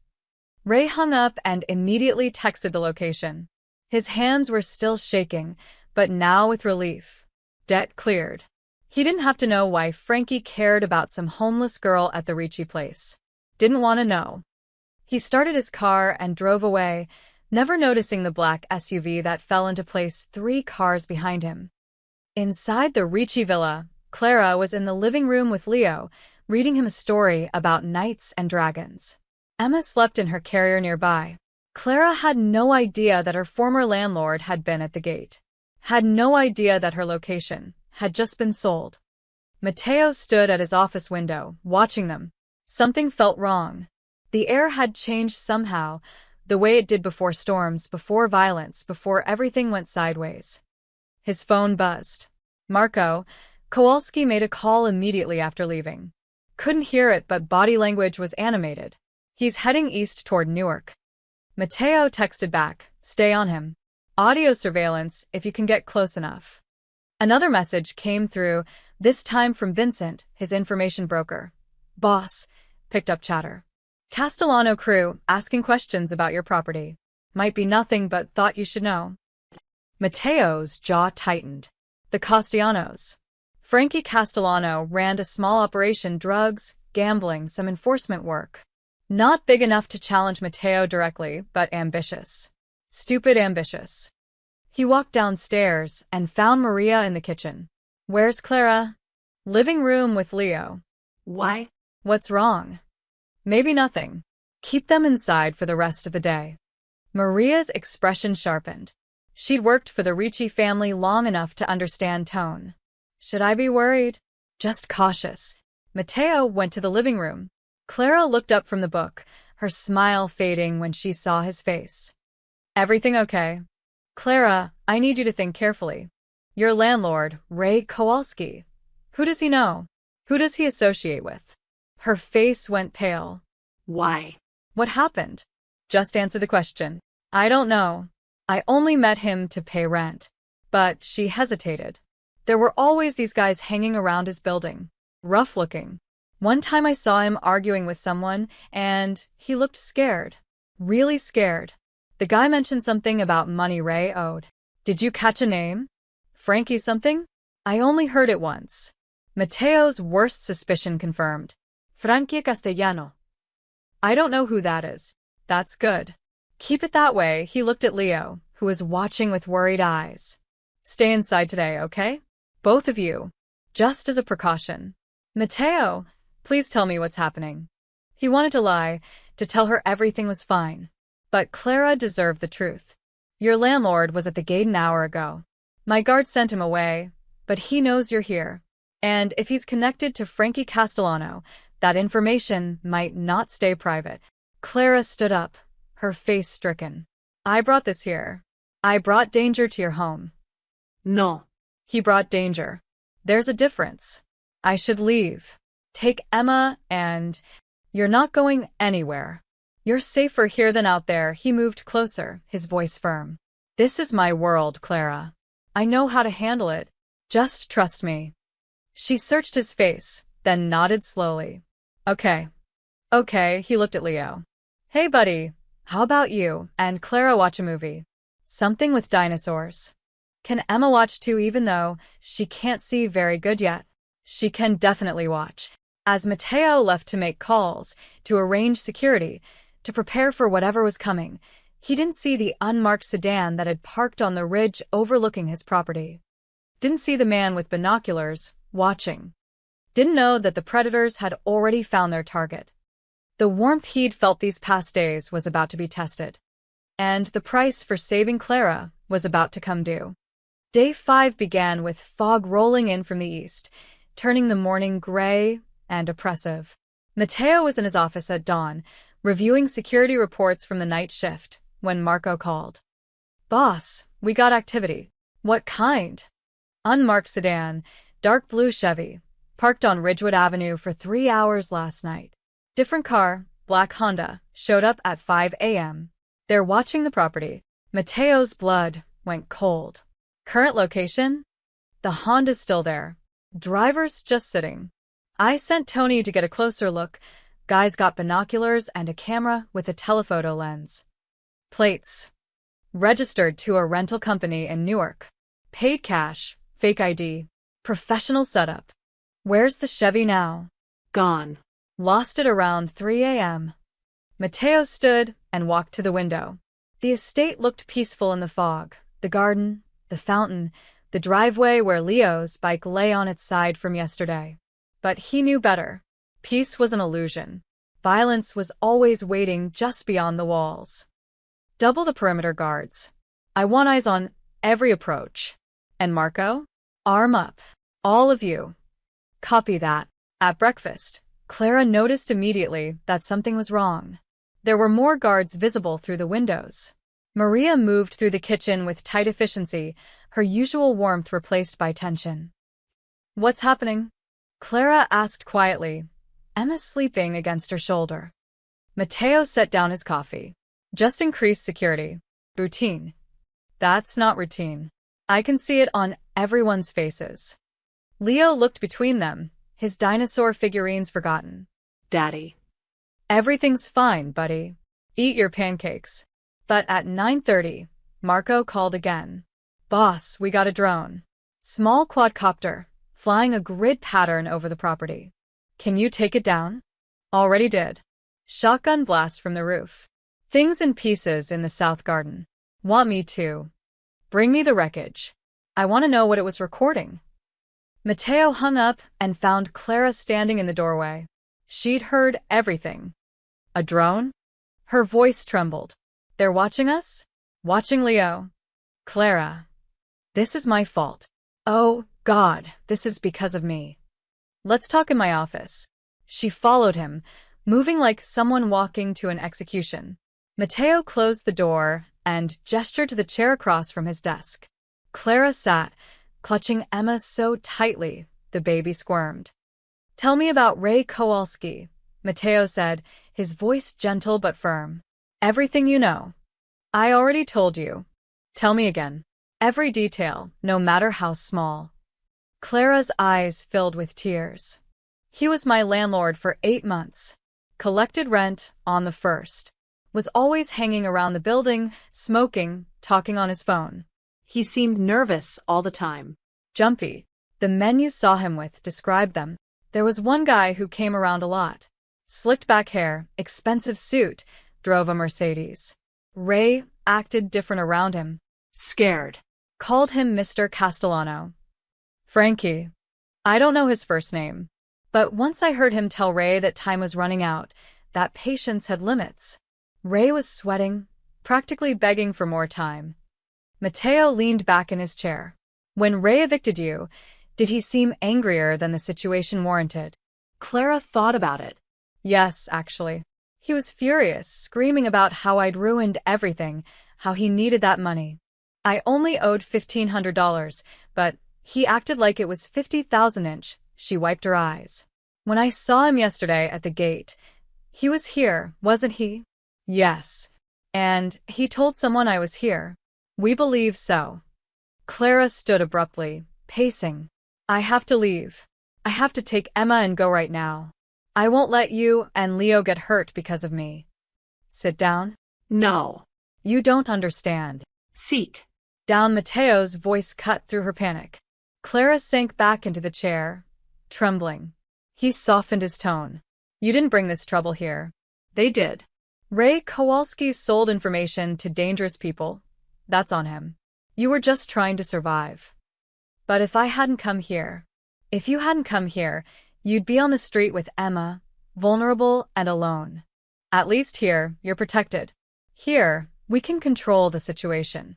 Ray hung up and immediately texted the location. His hands were still shaking, but now with relief. Debt cleared. He didn't have to know why Frankie cared about some homeless girl at the Ricci place. Didn't want to know. He started his car and drove away, never noticing the black SUV that fell into place 3 cars behind him. Inside the Ricci villa, Clara was in the living room with Leo, reading him a story about knights and dragons. Emma slept in her carrier nearby. Clara had no idea that her former landlord had been at the gate. Had no idea that her location had just been sold. Matteo stood at his office window, watching them. Something felt wrong. The air had changed somehow, the way it did before storms, before violence, before everything went sideways. His phone buzzed. Marco, Kowalski made a call immediately after leaving. Couldn't hear it, but body language was animated. He's heading east toward Newark. Matteo texted back, stay on him. Audio surveillance if you can get close enough. Another message came through, this time from Vincent, his information broker. Boss, picked up chatter. Castellano crew, asking questions about your property. Might be nothing but thought you should know. Matteo's jaw tightened. The Castellanos. Frankie Castellano ran a small operation, drugs, gambling, some enforcement work. Not big enough to challenge Matteo directly, but ambitious. Stupid ambitious. He walked downstairs and found Maria in the kitchen. Where's Clara? Living room with Leo. Why? What's wrong? Maybe nothing. Keep them inside for the rest of the day. Maria's expression sharpened. She'd worked for the Ricci family long enough to understand tone. Should I be worried? Just cautious. Matteo went to the living room. Clara looked up from the book, her smile fading when she saw his face. Everything okay? Clara, I need you to think carefully. Your landlord, Ray Kowalski. Who does he know? Who does he associate with? Her face went pale. Why? What happened? Just answer the question. I don't know. I only met him to pay rent. But she hesitated. There were always these guys hanging around his building. Rough looking. One time I saw him arguing with someone, and he looked scared. Really scared. The guy mentioned something about money Ray owed. Did you catch a name? Frankie something? I only heard it once. Matteo's worst suspicion confirmed. Frankie Castellano. I don't know who that is. That's good. Keep it that way. He looked at Leo, who was watching with worried eyes. Stay inside today, okay? Both of you. Just as a precaution. Matteo, please tell me what's happening. He wanted to lie, to tell her everything was fine. But Clara deserved the truth. Your landlord was at the gate an hour ago. My guard sent him away, but he knows you're here. And if he's connected to Frankie Castellano, that information might not stay private. Clara stood up, her face stricken. I brought this here. I brought danger to your home. No. He brought danger. There's a difference. I should leave. Take Emma and... You're not going anywhere. You're safer here than out there. He moved closer, his voice firm. This is my world, Clara. I know how to handle it. Just trust me. She searched his face, then nodded slowly. Okay. Okay, he looked at Leo. Hey, buddy. How about you and Clara watch a movie? Something with dinosaurs. Can Emma watch too even though she can't see very good yet? She can definitely watch. As Matteo left to make calls, to arrange security, to prepare for whatever was coming, he didn't see the unmarked sedan that had parked on the ridge overlooking his property. Didn't see the man with binoculars, watching. Didn't know that the predators had already found their target. The warmth he'd felt these past days was about to be tested. And the price for saving Clara was about to come due. Day 5 began with fog rolling in from the east, turning the morning gray and oppressive. Matteo was in his office at dawn, reviewing security reports from the night shift, when Marco called. Boss, we got activity. What kind? Unmarked sedan, dark blue Chevy, parked on Ridgewood Avenue for 3 hours last night. Different car, black Honda, showed up at 5 a.m. They're watching the property. Matteo's blood went cold. Current location? The Honda's still there. Driver's just sitting. I sent Tony to get a closer look. Guy's got binoculars and a camera with a telephoto lens. Plates. Registered to a rental company in Newark. Paid cash, fake ID, professional setup. Where's the Chevy now? Gone. Lost it around 3 a.m. Matteo stood and walked to the window. The estate looked peaceful in the fog. The garden, the fountain, the driveway where Leo's bike lay on its side from yesterday. But he knew better. Peace was an illusion. Violence was always waiting just beyond the walls. Double the perimeter guards. I want eyes on every approach. And Marco? Arm up. All of you. Copy that. At breakfast, Clara noticed immediately that something was wrong. There were more guards visible through the windows. Maria moved through the kitchen with tight efficiency, her usual warmth replaced by tension. What's happening? Clara asked quietly, Emma sleeping against her shoulder. Matteo set down his coffee. Just increased security. Routine. That's not routine. I can see it on everyone's faces. Leo looked between them, his dinosaur figurines forgotten. Daddy. Everything's fine, buddy. Eat your pancakes. But at 9:30, Marco called again. Boss, we got a drone. Small quadcopter, flying a grid pattern over the property. Can you take it down? Already did. Shotgun blast from the roof. Things in pieces in the south garden. Want me to? Bring me the wreckage. I want to know what it was recording. Mateo hung up and found Clara standing in the doorway. She'd heard everything. A drone? Her voice trembled. They're watching us? Watching Leo. Clara. This is my fault. Oh, God, this is because of me. Let's talk in my office. She followed him, moving like someone walking to an execution. Mateo closed the door and gestured to the chair across from his desk. Clara sat, clutching Emma so tightly, the baby squirmed. Tell me about Ray Kowalski, Mateo said, his voice gentle but firm. Everything you know. I already told you. Tell me again. Every detail, no matter how small. Clara's eyes filled with tears. He was my landlord for 8 months. Collected rent on the first. Was always hanging around the building, smoking, talking on his phone. He seemed nervous all the time. Jumpy. The men you saw him with described them. There was one guy who came around a lot. Slicked back hair, expensive suit, drove a Mercedes. Ray acted different around him. Scared. Called him Mr. Castellano. Frankie. I don't know his first name. But once I heard him tell Ray that time was running out, that patience had limits. Ray was sweating, practically begging for more time. Mateo leaned back in his chair. When Ray evicted you, did he seem angrier than the situation warranted? Clara thought about it. Yes, actually. He was furious, screaming about how I'd ruined everything, how he needed that money. I only owed $1,500, but he acted like it was 50,000-inch. She wiped her eyes. When I saw him yesterday at the gate, he was here, wasn't he? Yes. And he told someone I was here. We believe so. Clara stood abruptly, pacing. I have to leave. I have to take Emma and go right now. I won't let you and Leo get hurt because of me. Sit down. No. You don't understand. Seat. Down. Mateo's voice cut through her panic. Clara sank back into the chair, trembling. He softened his tone. You didn't bring this trouble here. They did. Ray Kowalski sold information to dangerous people. That's on him. You were just trying to survive. But if you hadn't come here, you'd be on the street with Emma, vulnerable and alone. At least here, you're protected. Here, we can control the situation.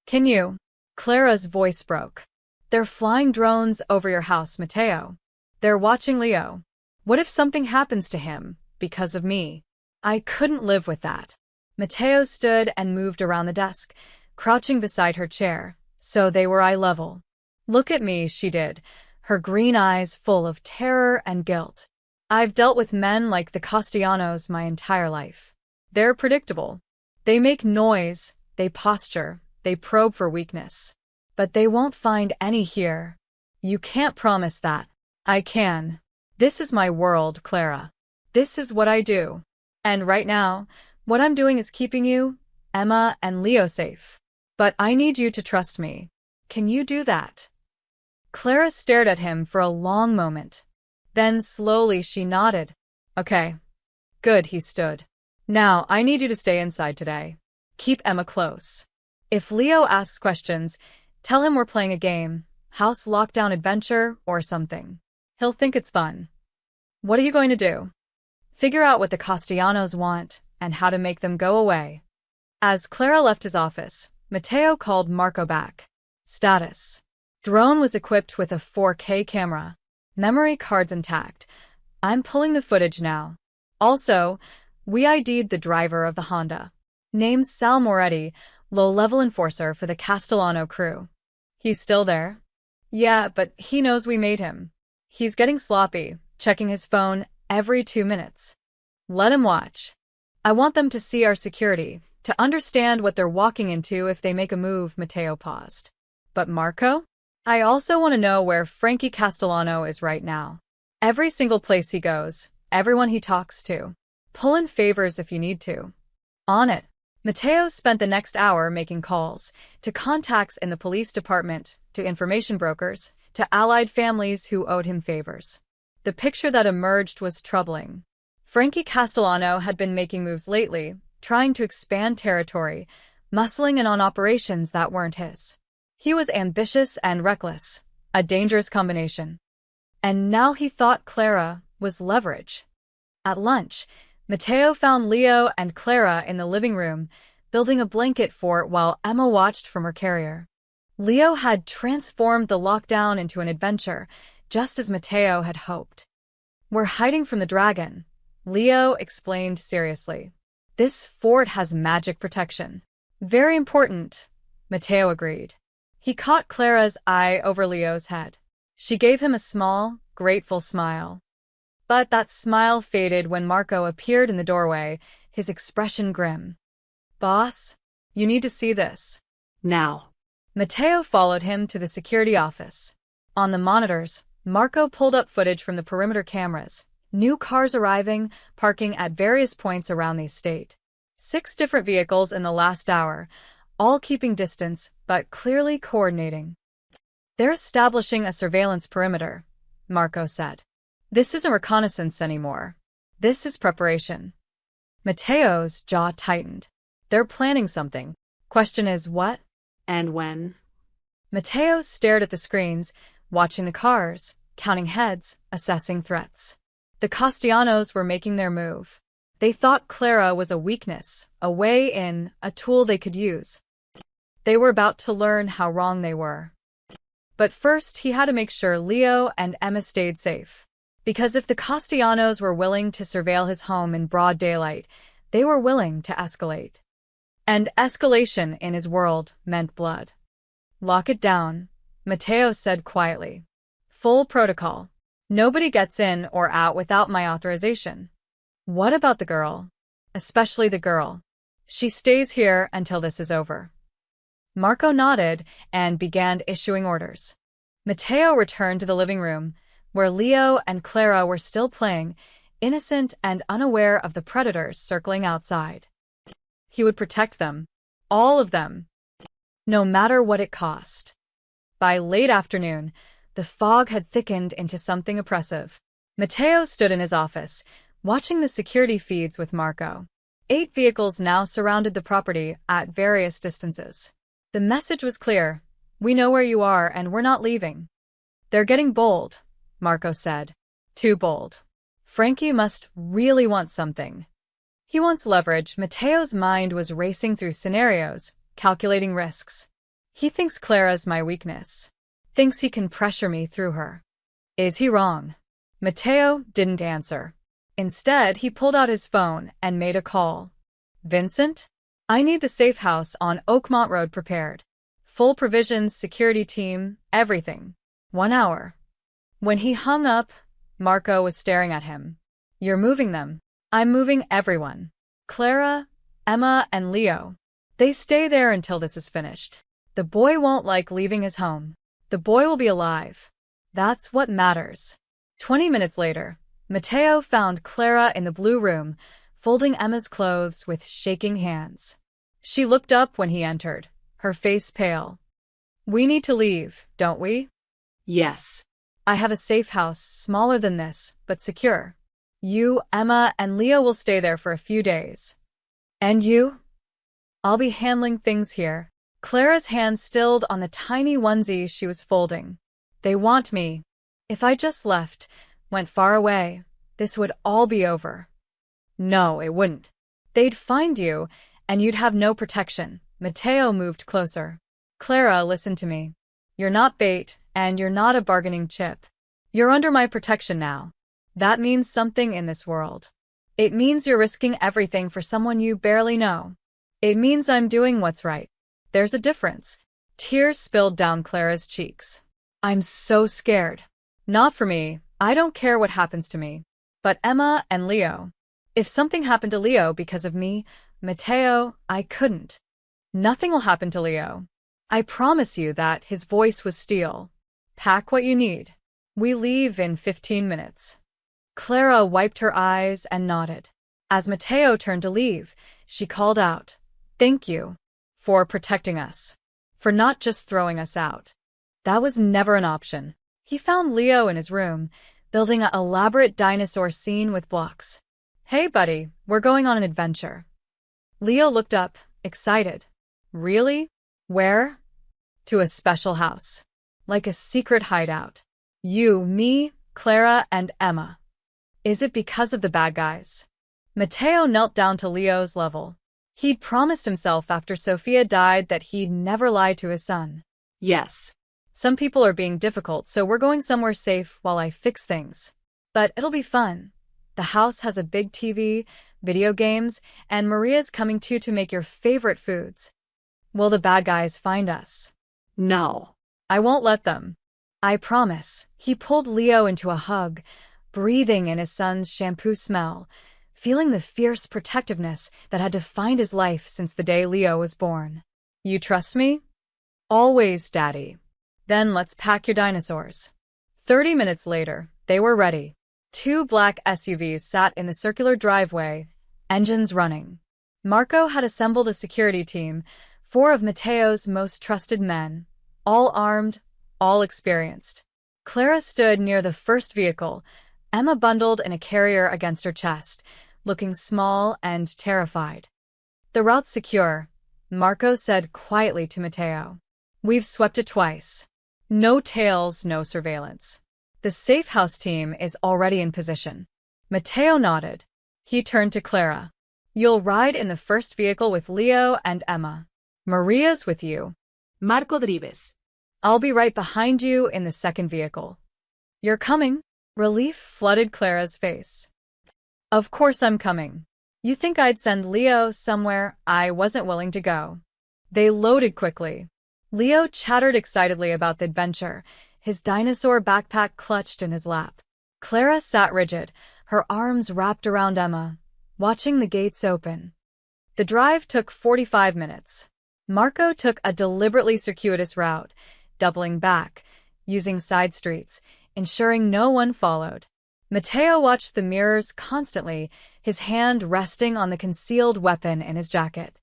Can you? Clara's voice broke. They're flying drones over your house, Mateo. They're watching Leo. What if something happens to him, because of me? I couldn't live with that. Mateo stood and moved around the desk, crouching beside her chair, so they were eye level. Look at me, she did, her green eyes full of terror and guilt. I've dealt with men like the Castellanos my entire life. They're predictable. They make noise, they posture, they probe for weakness. But they won't find any here. You can't promise that. I can. This is my world, Clara. This is what I do. And right now, what I'm doing is keeping you, Emma, and Leo safe. But I need you to trust me. Can you do that? Clara stared at him for a long moment. Then slowly she nodded. Okay. Good, he stood. Now, I need you to stay inside today. Keep Emma close. If Leo asks questions, tell him we're playing a game, house lockdown adventure, or something. He'll think it's fun. What are you going to do? Figure out what the Castellanos want and how to make them go away. As Clara left his office, Mateo called Marco back. Status. Drone was equipped with a 4K camera. Memory cards intact. I'm pulling the footage now. Also, we ID'd the driver of the Honda. Named Sal Moretti, low-level enforcer for the Castellano crew. He's still there? Yeah, but he knows we made him. He's getting sloppy, checking his phone every 2 minutes. Let him watch. I want them to see our security, to understand what they're walking into if they make a move, Mateo paused. But Marco? I also want to know where Frankie Castellano is right now. Every single place he goes, everyone he talks to. Pull in favors if you need to. On it. Mateo spent the next hour making calls, to contacts in the police department, to information brokers, to allied families who owed him favors. The picture that emerged was troubling. Frankie Castellano had been making moves lately, trying to expand territory, muscling in on operations that weren't his. He was ambitious and reckless, A dangerous combination. And now he thought Clara was leverage. At lunch, Mateo found Leo and Clara in the living room, building a blanket fort while Emma watched from her carrier. Leo had transformed the lockdown into an adventure, just as Mateo had hoped. "We're hiding from the dragon," Leo explained seriously. "This fort has magic protection." "Very important," Mateo agreed. He caught Clara's eye over Leo's head. She gave him a small, grateful smile. But that smile faded when Marco appeared in the doorway, his expression grim. "Boss, you need to see this." Now. Mateo followed him to the security office. On the monitors, Marco pulled up footage from the perimeter cameras. New cars arriving, parking at various points around the estate. 6 different vehicles in the last hour, all keeping distance but clearly coordinating. "They're establishing a surveillance perimeter," Marco said. "This isn't reconnaissance anymore. This is preparation." Mateo's jaw tightened. "They're planning something. Question is what?" And when? Mateo stared at the screens, watching the cars, counting heads, assessing threats. The Castellanos were making their move. They thought Clara was a weakness, a way in, a tool they could use. They were about to learn how wrong they were. But first, he had to make sure Leo and Emma stayed safe. Because if the Castellanos were willing to surveil his home in broad daylight, they were willing to escalate. And escalation in his world meant blood. "Lock it down," Mateo said quietly. "Full protocol. Nobody gets in or out without my authorization." "What about the girl?" "Especially the girl. She stays here until this is over." Marco nodded and began issuing orders. Mateo returned to the living room, where Leo and Clara were still playing, innocent and unaware of the predators circling outside. He would protect them, all of them, no matter what it cost. By late afternoon, the fog had thickened into something oppressive. Mateo stood in his office, watching the security feeds with Marco. 8 vehicles now surrounded the property at various distances. The message was clear: "We know where you are and we're not leaving." "They're getting bold," Marco said. "Too bold. Frankie must really want something. He wants leverage." Mateo's mind was racing through scenarios, calculating risks. "He thinks Clara's my weakness. Thinks he can pressure me through her." Is he wrong? Mateo didn't answer. Instead, he pulled out his phone and made a call. "Vincent? I need the safe house on Oakmont Road prepared. Full provisions, security team, everything. 1 hour." When he hung up, Marco was staring at him. "You're moving them." "I'm moving everyone. Clara, Emma, and Leo. They stay there until this is finished. The boy won't like leaving his home. The boy will be alive. That's what matters." 20 minutes later, Mateo found Clara in the blue room, folding Emma's clothes with shaking hands. She looked up when he entered, her face pale. "We need to leave, don't we?" Yes. "I have a safe house, smaller than this, but secure. You, Emma, and Leo will stay there for a few days." "And you?" "I'll be handling things here." Clara's hand stilled on the tiny onesie she was folding. "They want me. If I just left, went far away, this would all be over." "No, it wouldn't. They'd find you, and you'd have no protection." Mateo moved closer. "Clara, listen to me. You're not bait, and you're not a bargaining chip. You're under my protection now. That means something in this world. It means you're risking everything for someone you barely know. It means I'm doing what's right. There's a difference." Tears spilled down Clara's cheeks. "I'm so scared. Not for me. I don't care what happens to me. But Emma and Leo. If something happened to Leo because of me, Mateo, I couldn't." "Nothing will happen to Leo. I promise you that." His voice was steel. "Pack what you need. We leave in 15 minutes. Clara wiped her eyes and nodded. As Mateo turned to leave, she called out, "Thank you for protecting us, for not just throwing us out." That was never an option. He found Leo in his room, building an elaborate dinosaur scene with blocks. "Hey, buddy, we're going on an adventure." Leo looked up, excited. "Really? Where?" "To a special house. like a secret hideout. You, me, Clara, and Emma. Is it because of the bad guys? Matteo knelt down to Leo's level. He'd promised himself after Sophia died that he'd never lie to his son. Yes. Some people are being difficult, so we're going somewhere safe while I fix things. But it'll be fun. The house has a big TV, video games, and Maria's coming too to make your favorite foods. Will the bad guys find us? No. I won't let them. I promise. He pulled Leo into a hug, breathing in his son's shampoo smell, feeling the fierce protectiveness that had defined his life since the day Leo was born. You trust me? Always, Daddy. Then let's pack your dinosaurs. 30 minutes later, they were ready. 2 black SUVs sat in the circular driveway, engines running. Marco had assembled a security team, 4 of Matteo's most trusted men, all armed, all experienced. Clara stood near the first vehicle, Emma bundled in a carrier against her chest, looking small and terrified. The route's secure, Marco said quietly to Matteo. We've swept it twice. No tails, no surveillance. The safe house team is already in position. Matteo nodded. He turned to Clara. You'll ride in the first vehicle with Leo and Emma. Maria's with you. Marco drives. I'll be right behind you in the second vehicle. You're coming? Relief flooded Clara's face. Of course I'm coming. You think I'd send Leo somewhere I wasn't willing to go? They loaded quickly. Leo chattered excitedly about the adventure, his dinosaur backpack clutched in his lap. Clara sat rigid, her arms wrapped around Emma, watching the gates open. The drive took 45 minutes. Marco took a deliberately circuitous route, doubling back, using side streets, ensuring no one followed. Matteo watched the mirrors constantly, his hand resting on the concealed weapon in his jacket.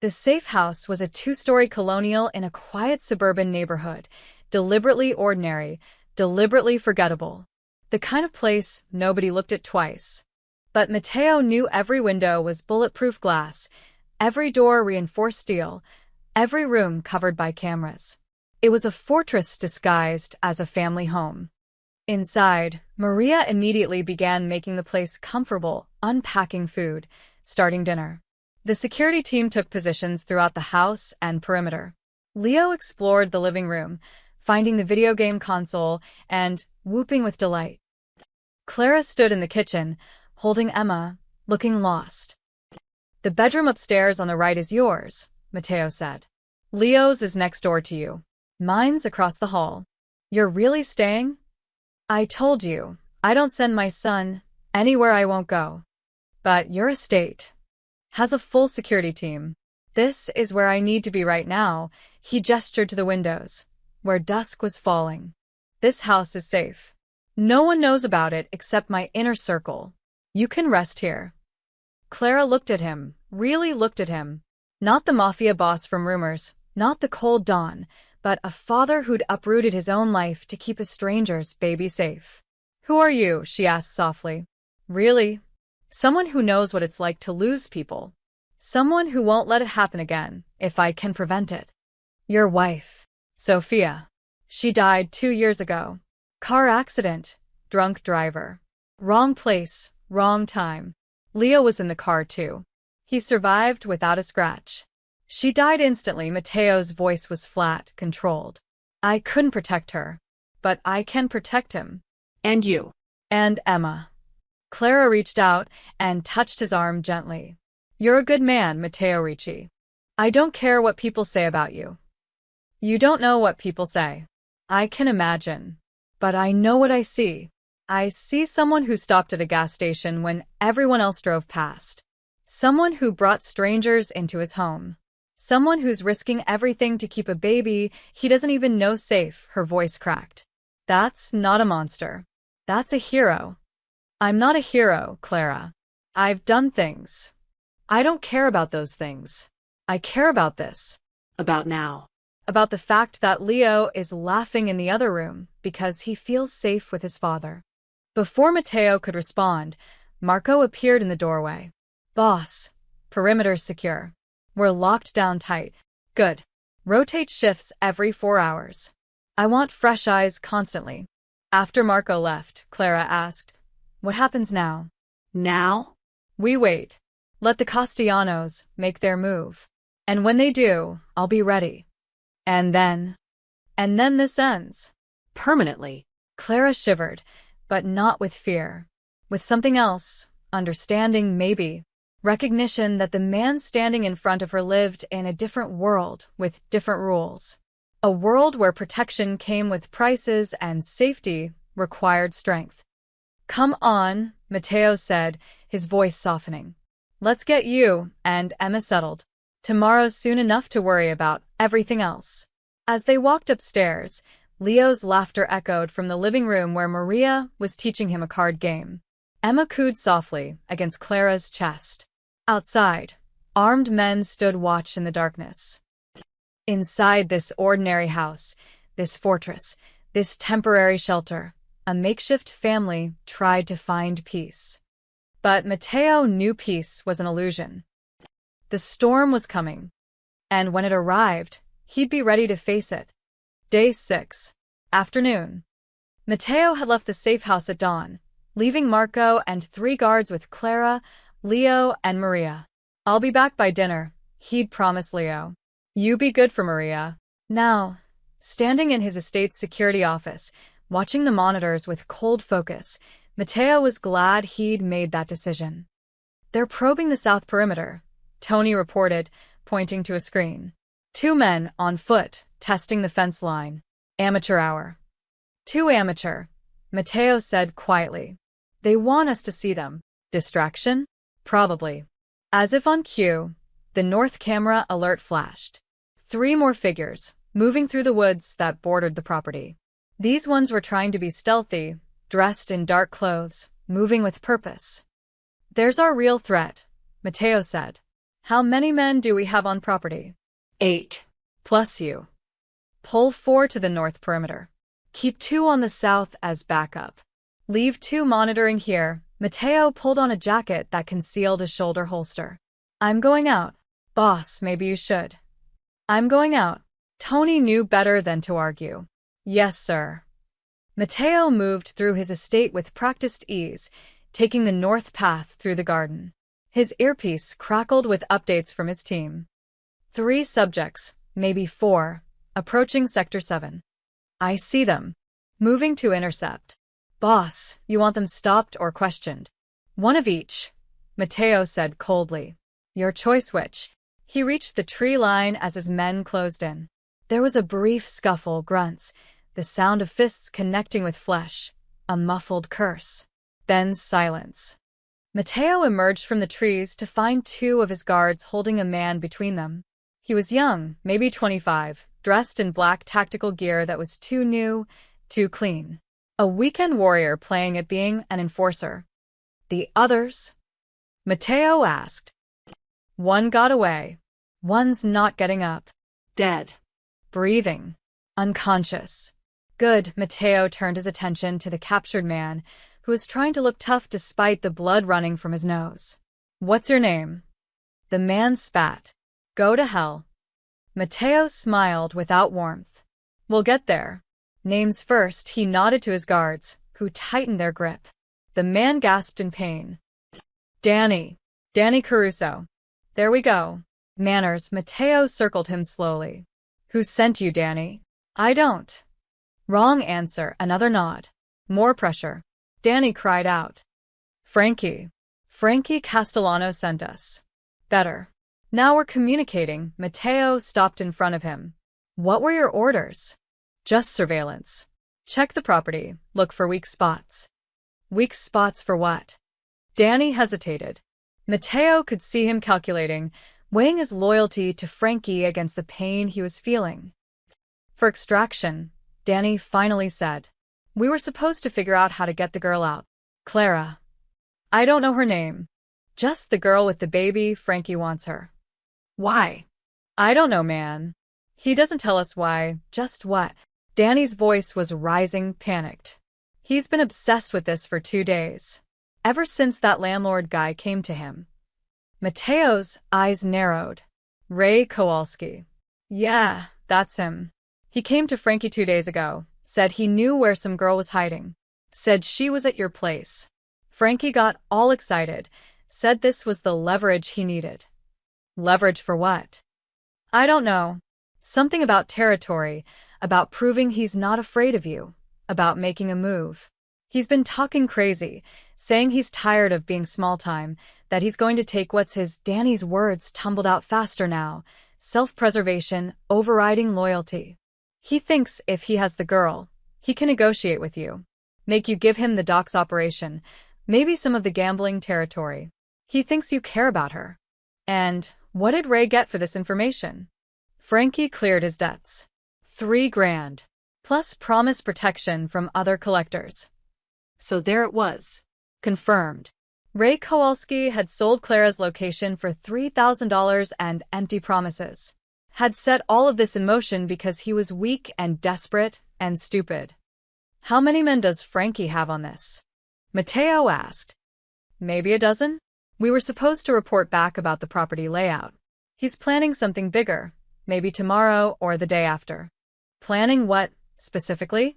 The safe house was a 2-story colonial in a quiet suburban neighborhood, deliberately ordinary, deliberately forgettable. The kind of place nobody looked at twice. But Matteo knew every window was bulletproof glass, every door reinforced steel, every room covered by cameras. It was a fortress disguised as a family home. Inside, Maria immediately began making the place comfortable, unpacking food, starting dinner. The security team took positions throughout the house and perimeter. Leo explored the living room, finding the video game console and whooping with delight. Clara stood in the kitchen, holding Emma, looking lost. The bedroom upstairs on the right is yours, Matteo said. Leo's is next door to you. Mine's across the hall. You're really staying? I told you, I don't send my son anywhere I won't go. But your estate has a full security team. This is where I need to be right now, he gestured to the windows, where dusk was falling. This house is safe. No one knows about it except my inner circle. You can rest here. Clara looked at him, really looked at him. Not the mafia boss from rumors, not the cold Don, but a father who'd uprooted his own life to keep a stranger's baby safe. Who are you? She asked softly. Really? Someone who knows what it's like to lose people. Someone who won't let it happen again, if I can prevent it. Your wife, Sophia. She died 2 years ago. Car accident, drunk driver. Wrong place, wrong time. Leo was in the car too. He survived without a scratch. She died instantly. Matteo's voice was flat, controlled. I couldn't protect her, but I can protect him. And you. And Emma. Clara reached out and touched his arm gently. You're a good man, Matteo Ricci. I don't care what people say about you. You don't know what people say. I can imagine. But I know what I see. I see someone who stopped at a gas station when everyone else drove past. Someone who brought strangers into his home. Someone who's risking everything to keep a baby he doesn't even know safe, her voice cracked. That's not a monster. That's a hero. I'm not a hero, Clara. I've done things. I don't care about those things. I care about this. About now. About the fact that Leo is laughing in the other room because he feels safe with his father. Before Matteo could respond, Marco appeared in the doorway. Boss, perimeter's secure. We're locked down tight. Good. Rotate shifts every 4 hours. I want fresh eyes constantly. After Marco left, Clara asked, "What happens now?" Now? We wait. Let the Castellanos make their move. And when they do, I'll be ready. And then this ends. Permanently. Clara shivered, but not with fear. With something else, understanding maybe. Recognition that the man standing in front of her lived in a different world with different rules. A world where protection came with prices and safety required strength. "Come on," Mateo said, his voice softening. "Let's get you and Emma settled. Tomorrow's soon enough to worry about everything else." As they walked upstairs, Leo's laughter echoed from the living room where Maria was teaching him a card game. Emma cooed softly against Clara's chest. Outside, armed men stood watch in the darkness. Inside this ordinary house, this fortress, this temporary shelter, a makeshift family tried to find peace. But Mateo knew peace was an illusion. The storm was coming, and when it arrived, he'd be ready to face it. Day 6. Afternoon. Mateo had left the safe house at dawn, leaving Marco and 3 guards with Clara, Leo, and Maria. "I'll be back by dinner," he'd promised Leo. "You be good for Maria." Now, standing in his estate's security office, watching the monitors with cold focus, Mateo was glad he'd made that decision. "They're probing the south perimeter," Tony reported, pointing to a screen. 2 men on foot, testing the fence line. "Amateur hour." "Too amateur," Mateo said quietly. "They want us to see them." Distraction? Probably. As if on cue, the north camera alert flashed. 3 more figures, moving through the woods that bordered the property. These ones were trying to be stealthy, dressed in dark clothes, moving with purpose. "There's our real threat," Mateo said. "How many men do we have on property?" 8. "Plus you. Pull 4 to the north perimeter. Keep 2 on the south as backup. Leave 2 monitoring here." Mateo pulled on a jacket that concealed a shoulder holster. "I'm going out." "Boss, maybe you should." "I'm going out." Tony knew better than to argue. "Yes, sir." Mateo moved through his estate with practiced ease, taking the north path through the garden. His earpiece crackled with updates from his team. 3 subjects, maybe 4, approaching Sector 7. "I see them. Moving to intercept." "Boss, you want them stopped or questioned?" "One of each," Mateo said coldly. "Your choice which." He reached the tree line as his men closed in. There was a brief scuffle, grunts, the sound of fists connecting with flesh, a muffled curse. Then silence. Mateo emerged from the trees to find 2 of his guards holding a man between them. He was young, maybe 25, dressed in black tactical gear that was too new, too clean. A weekend warrior playing at being an enforcer. "The others?" Mateo asked. "One got away. One's not getting up." Dead. "Breathing. Unconscious." "Good." Mateo turned his attention to the captured man, who was trying to look tough despite the blood running from his nose. "What's your name?" The man spat. "Go to hell." Mateo smiled without warmth. "We'll get there." "Names first." He nodded to his guards, who tightened their grip. The man gasped in pain. "Danny. Danny Caruso." "There we go." "Manners." Mateo circled him slowly. "Who sent you, Danny?" "I don't." "Wrong answer." Another nod. More pressure. Danny cried out. "Frankie. Frankie Castellano sent us." "Better. Now we're communicating." Mateo stopped in front of him. "What were your orders?" "Just surveillance. Check the property. Look for weak spots." "Weak spots for what?" Danny hesitated. Mateo could see him calculating, weighing his loyalty to Frankie against the pain he was feeling. "For extraction," Danny finally said. "We were supposed to figure out how to get the girl out." "Clara." "I don't know her name. Just the girl with the baby. Frankie wants her." Why? "I don't know, man. He doesn't tell us why, just what." Danny's voice was rising, panicked. "He's been obsessed with this for 2 days. Ever since that landlord guy came to him." Mateo's eyes narrowed. "Ray Kowalski." "Yeah, that's him." He came to Frankie 2 days ago, said he knew where some girl was hiding, said she was at your place. Frankie got all excited, said this was the leverage he needed. Leverage for what? I don't know. Something about territory, about proving he's not afraid of you, about making a move. He's been talking crazy, saying he's tired of being small time, that he's going to take what's his. Danny's words tumbled out faster now. Self-preservation, overriding loyalty. He thinks if he has the girl, he can negotiate with you. Make you give him the docks operation, maybe some of the gambling territory. He thinks you care about her. And what did Ray get for this information? Frankie cleared his debts. $3,000. Plus promised protection from other collectors. So there it was. Confirmed. Ray Kowalski had sold Clara's location for $3,000 and empty promises. Had set all of this in motion because he was weak and desperate and stupid. How many men does Frankie have on this? Mateo asked. Maybe a dozen? We were supposed to report back about the property layout. He's planning something bigger, maybe tomorrow or the day after. Planning what, specifically?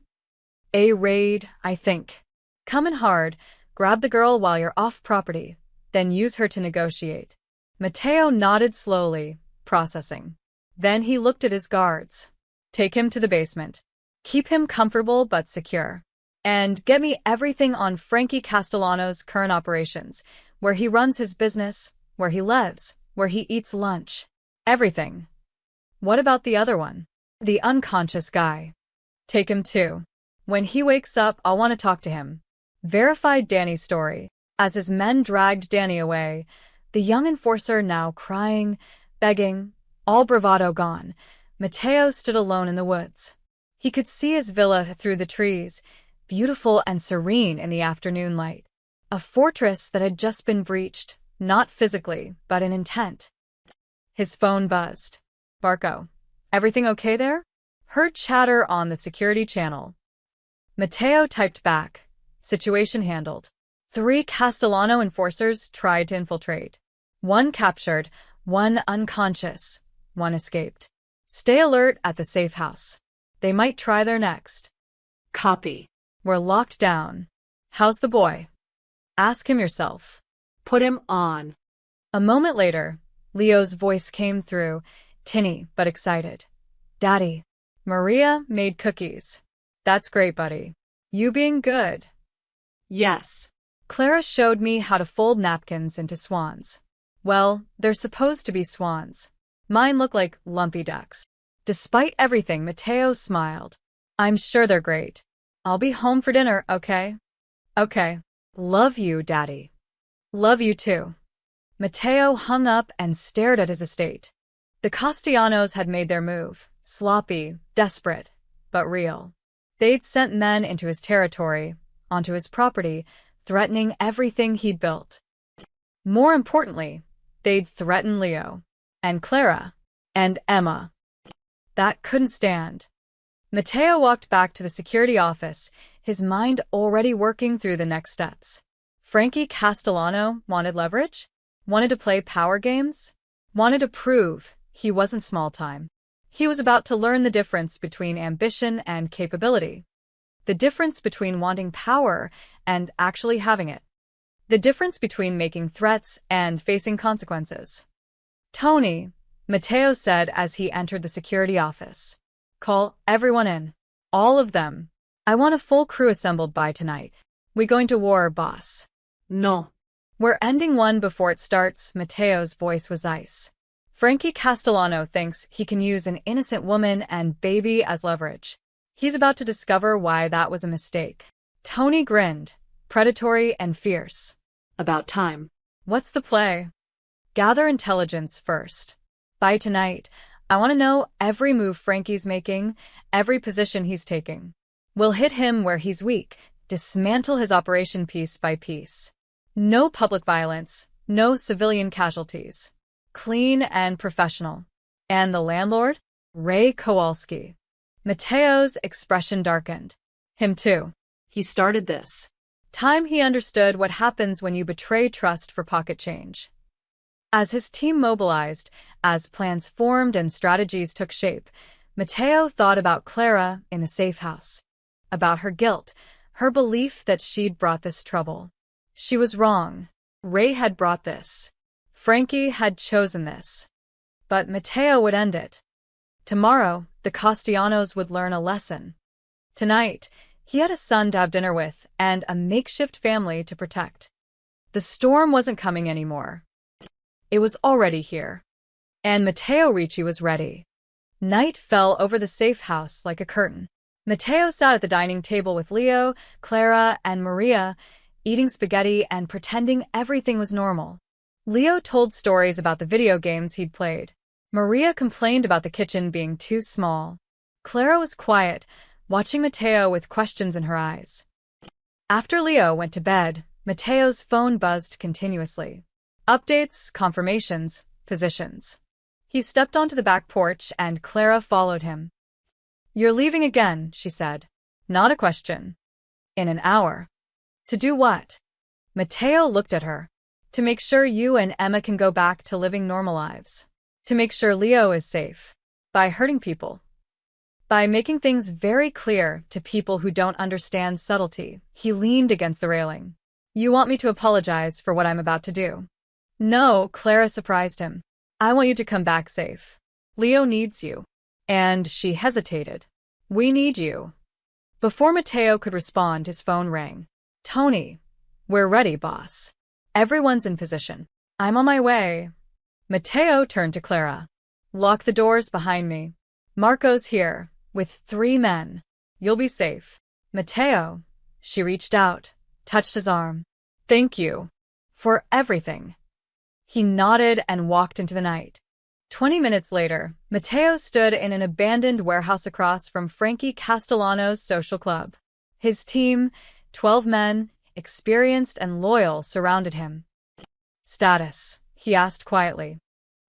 A raid, I think. Come in hard, grab the girl while you're off property, then use her to negotiate. Mateo nodded slowly, processing. Then he looked at his guards. Take him to the basement. Keep him comfortable but secure. And get me everything on Frankie Castellano's current operations, where he runs his business, where he lives, where he eats lunch. Everything. What about the other one? The unconscious guy. Take him too. When he wakes up, I'll want to talk to him. Verified Danny's story. As his men dragged Danny away, the young enforcer now crying, begging, all bravado gone, Mateo stood alone in the woods. He could see his villa through the trees, beautiful and serene in the afternoon light. A fortress that had just been breached, not physically, but in intent. His phone buzzed. Barco. Everything okay there? Heard chatter on the security channel. Mateo typed back. Situation handled. 3 Castellano enforcers tried to infiltrate. 1 captured, 1 unconscious, 1 escaped. Stay alert at the safe house. They might try their next. Copy. We're locked down. How's the boy? Ask him yourself. Put him on. A moment later, Leo's voice came through, tinny but excited. Daddy, Maria made cookies. That's great, buddy. You being good. Yes. Clara showed me how to fold napkins into swans. Well, they're supposed to be swans. Mine look like lumpy ducks. Despite everything, Mateo smiled. I'm sure they're great. I'll be home for dinner, okay? Okay. Love you, Daddy. Love you too. Mateo hung up and stared at his estate. The Castellanos had made their move, sloppy, desperate, but real. They'd sent men into his territory, onto his property, threatening everything he'd built. More importantly, they'd threatened Leo, and Clara, and Emma. That couldn't stand. Mateo walked back to the security office, his mind already working through the next steps. Frankie Castellano wanted leverage? Wanted to play power games? Wanted to prove he wasn't small time. He was about to learn the difference between ambition and capability. The difference between wanting power and actually having it. The difference between making threats and facing consequences. Tony, Mateo said as he entered the security office. Call everyone in. All of them. I want a full crew assembled by tonight. We going to war, boss? No. We're ending one before it starts. Mateo's voice was ice. Frankie Castellano thinks he can use an innocent woman and baby as leverage. He's about to discover why that was a mistake. Tony grinned, predatory and fierce. About time. What's the play? Gather intelligence first. By tonight, I want to know every move Frankie's making, every position he's taking. We'll hit him where he's weak, dismantle his operation piece by piece. No public violence, no civilian casualties. Clean and professional. And the landlord? Ray Kowalski. Mateo's expression darkened. Him too. He started this. Time he understood what happens when you betray trust for pocket change. As his team mobilized, as plans formed and strategies took shape, Mateo thought about Clara in the safe house, about her guilt, her belief that she'd brought this trouble. She was wrong. Ray had brought this. Frankie had chosen this. But Mateo would end it. Tomorrow, the Castellanos would learn a lesson. Tonight, he had a son to have dinner with and a makeshift family to protect. The storm wasn't coming anymore. It was already here. And Mateo Ricci was ready. Night fell over the safe house like a curtain. Mateo sat at the dining table with Leo, Clara, and Maria, eating spaghetti and pretending everything was normal. Leo told stories about the video games he'd played. Maria complained about the kitchen being too small. Clara was quiet, watching Mateo with questions in her eyes. After Leo went to bed, Mateo's phone buzzed continuously. Updates, confirmations, positions. He stepped onto the back porch and Clara followed him. "You're leaving again," she said. "Not a question." "In an hour." "To do what?" Mateo looked at her. "To make sure you and Emma can go back to living normal lives. To make sure Leo is safe. By hurting people. By making things very clear to people who don't understand subtlety." He leaned against the railing. "You want me to apologize for what I'm about to do?" "No," Clara surprised him. "I want you to come back safe. Leo needs you." And she hesitated. "We need you." Before Mateo could respond, his phone rang. "Tony, we're ready, boss. Everyone's in position. I'm on my way." Mateo turned to Clara. "Lock the doors behind me. Marco's here, with 3 men. You'll be safe." "Mateo," she reached out, touched his arm. "Thank you. For everything." He nodded and walked into the night. 20 minutes later, Mateo stood in an abandoned warehouse across from Frankie Castellano's social club. His team, 12 men, experienced and loyal, surrounded him. "Status?" he asked quietly.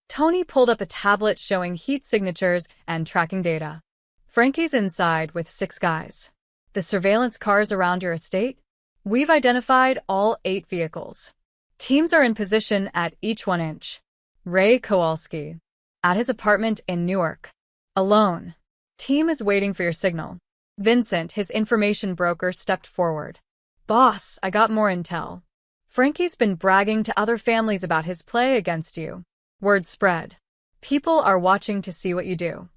Tony pulled up a tablet showing heat signatures and tracking data. "Frankie's inside with 6 guys. The surveillance cars around your estate? We've identified all 8 vehicles. Teams are in position at each 1 inch. Ray Kowalski. At his apartment in Newark. Alone. Team is waiting for your signal." Vincent, his information broker, stepped forward. "Boss, I got more intel. Frankie's been bragging to other families about his play against you. Word spread. People are watching to see what you do."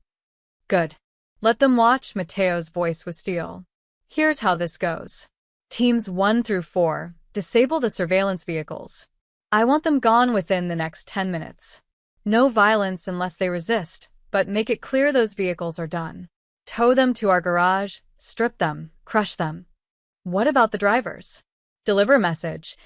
"Good. Let them watch." Mateo's voice was steel. "Here's how this goes. Teams 1 through 4, disable the surveillance vehicles. I want them gone within the next 10 minutes. No violence unless they resist, but make it clear those vehicles are done. Tow them to our garage, strip them, crush them." "What about the drivers?" "Deliver a message.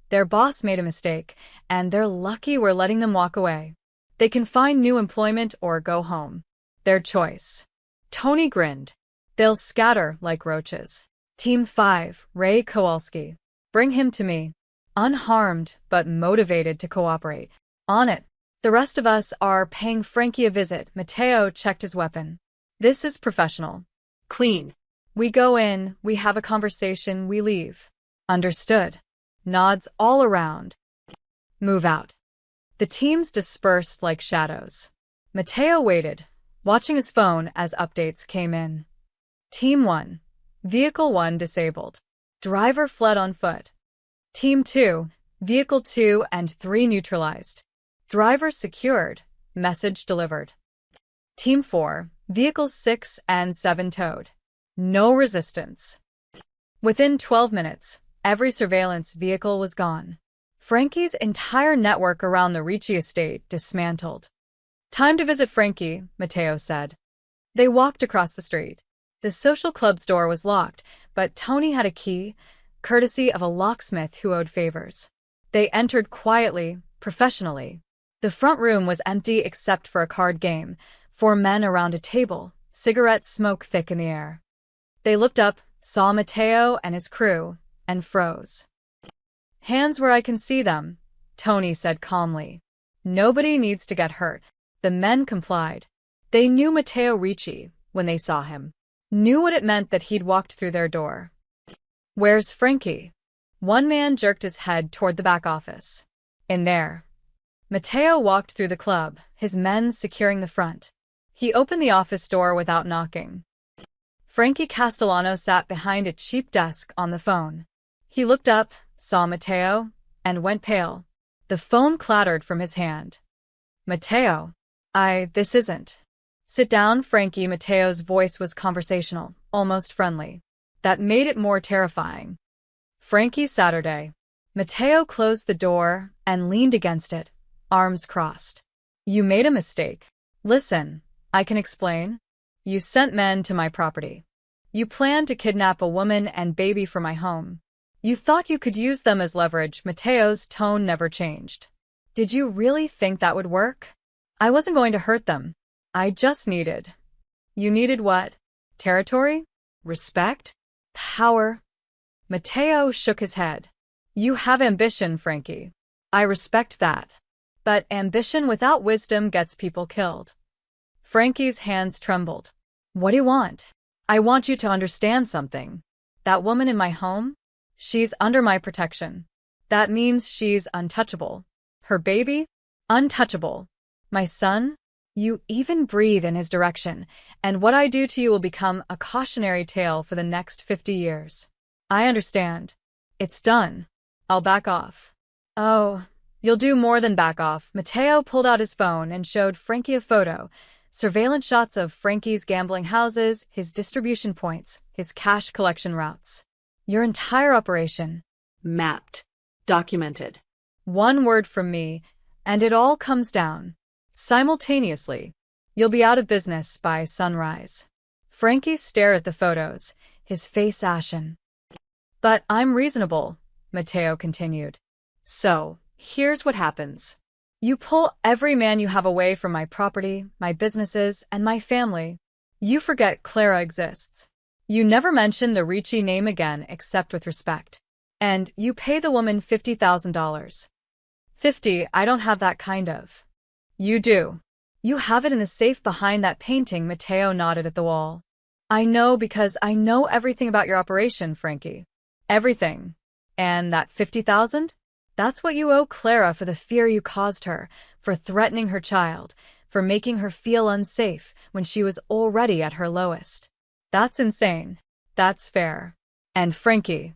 Their boss made a mistake, and they're lucky we're letting them walk away. They can find new employment or go home. Their choice." Tony grinned. "They'll scatter like roaches. Team 5, Ray Kowalski. Bring him to me. Unharmed, but motivated to cooperate. On it. The rest of us are paying Frankie a visit." Mateo checked his weapon. "This is professional. Clean. We go in, we have a conversation, we leave." "Understood." Nods all around. "Move out." The teams dispersed like shadows. Mateo waited, watching his phone as updates came in. Team 1. Vehicle 1 disabled. Driver fled on foot. Team 2. Vehicle 2 and 3 neutralized. Driver secured. Message delivered. Team 4. Vehicles 6 and 7 towed. No resistance. Within 12 minutes, every surveillance vehicle was gone. Frankie's entire network around the Ricci estate dismantled. "Time to visit Frankie," Mateo said. They walked across the street. The social club's door was locked, but Tony had a key, courtesy of a locksmith who owed favors. They entered quietly, professionally. The front room was empty except for a card game, 4 men around a table, cigarette smoke thick in the air. They looked up, saw Mateo and his crew, and froze. "Hands where I can see them," Tony said calmly. "Nobody needs to get hurt." The men complied. They knew Mateo Ricci when they saw him. Knew what it meant that he'd walked through their door. "Where's Frankie?" One man jerked his head toward the back office. "In there." Mateo walked through the club, his men securing the front. He opened the office door without knocking. Frankie Castellano sat behind a cheap desk on the phone. He looked up, saw Matteo, and went pale. The phone clattered from his hand. Matteo. This isn't. Sit down, Frankie. Matteo's voice was conversational, almost friendly. That made it more terrifying. Frankie Saturday. Matteo closed the door and leaned against it, arms crossed. You made a mistake. Listen, I can explain. You sent men to my property. You planned to kidnap a woman and baby for my home. You thought you could use them as leverage. Matteo's tone never changed. Did you really think that would work? I wasn't going to hurt them. I just needed. You needed what? Territory? Respect? Power? Matteo shook his head. You have ambition, Frankie. I respect that. But ambition without wisdom gets people killed. Frankie's hands trembled. What do you want? I want you to understand something. That woman in my home? She's under my protection. That means she's untouchable. Her baby? Untouchable. My son? You even breathe in his direction, and what I do to you will become a cautionary tale for the next 50 years. I understand. It's done. I'll back off. Oh, you'll do more than back off. Matteo pulled out his phone and showed Frankie a photo. Surveillance shots of Frankie's gambling houses, his distribution points, his cash collection routes. Your entire operation. Mapped. Documented. One word from me, and it all comes down. Simultaneously. You'll be out of business by sunrise. Frankie stared at the photos, his face ashen. But I'm reasonable, Matteo continued. So, here's what happens. You pull every man you have away from my property, my businesses, and my family. You forget Clara exists. You never mention the Ricci name again except with respect. And you pay the woman $50,000. 50, I don't have that kind of. You do. You have it in the safe behind that painting. Matteo nodded at the wall. I know because I know everything about your operation, Frankie. Everything. And that 50,000? That's what you owe Clara for the fear you caused her, for threatening her child, for making her feel unsafe when she was already at her lowest. That's insane. That's fair. And Frankie.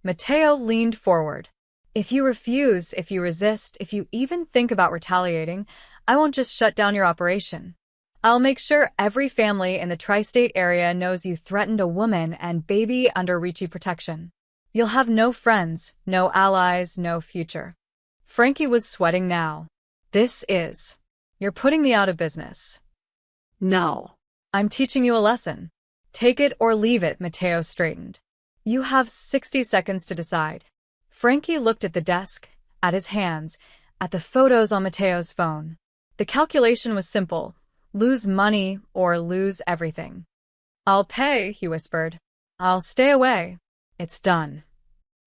Matteo leaned forward. If you refuse, if you resist, if you even think about retaliating, I won't just shut down your operation. I'll make sure every family in the tri-state area knows you threatened a woman and baby under Ricci protection. You'll have no friends, no allies, no future. Frankie was sweating now. You're putting me out of business. No. I'm teaching you a lesson. Take it or leave it. Matteo straightened. You have 60 seconds to decide. Frankie looked at the desk, at his hands, at the photos on Matteo's phone. The calculation was simple. Lose money or lose everything. I'll pay, he whispered. I'll stay away. It's done.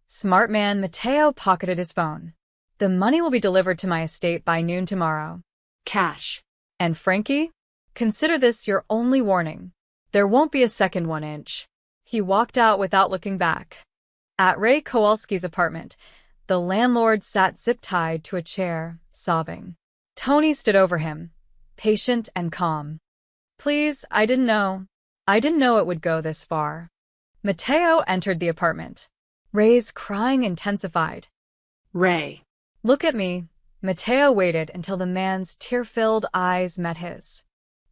Smart man. Matteo pocketed his phone. The money will be delivered to my estate by noon tomorrow. Cash. And Frankie? Consider this your only warning. There won't be a second 1 inch. He walked out without looking back. At Ray Kowalski's apartment, the landlord sat zip-tied to a chair, sobbing. Tony stood over him, patient and calm. Please, I didn't know. I didn't know it would go this far. Matteo entered the apartment. Ray's crying intensified. Ray. Look at me. Matteo waited until the man's tear-filled eyes met his.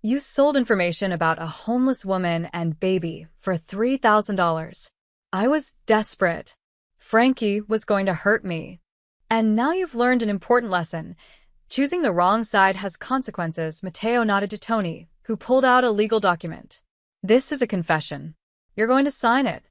You sold information about a homeless woman and baby for $3,000. I was desperate. Frankie was going to hurt me. And now you've learned an important lesson. Choosing the wrong side has consequences. Matteo nodded to Tony, who pulled out a legal document. This is a confession. You're going to sign it.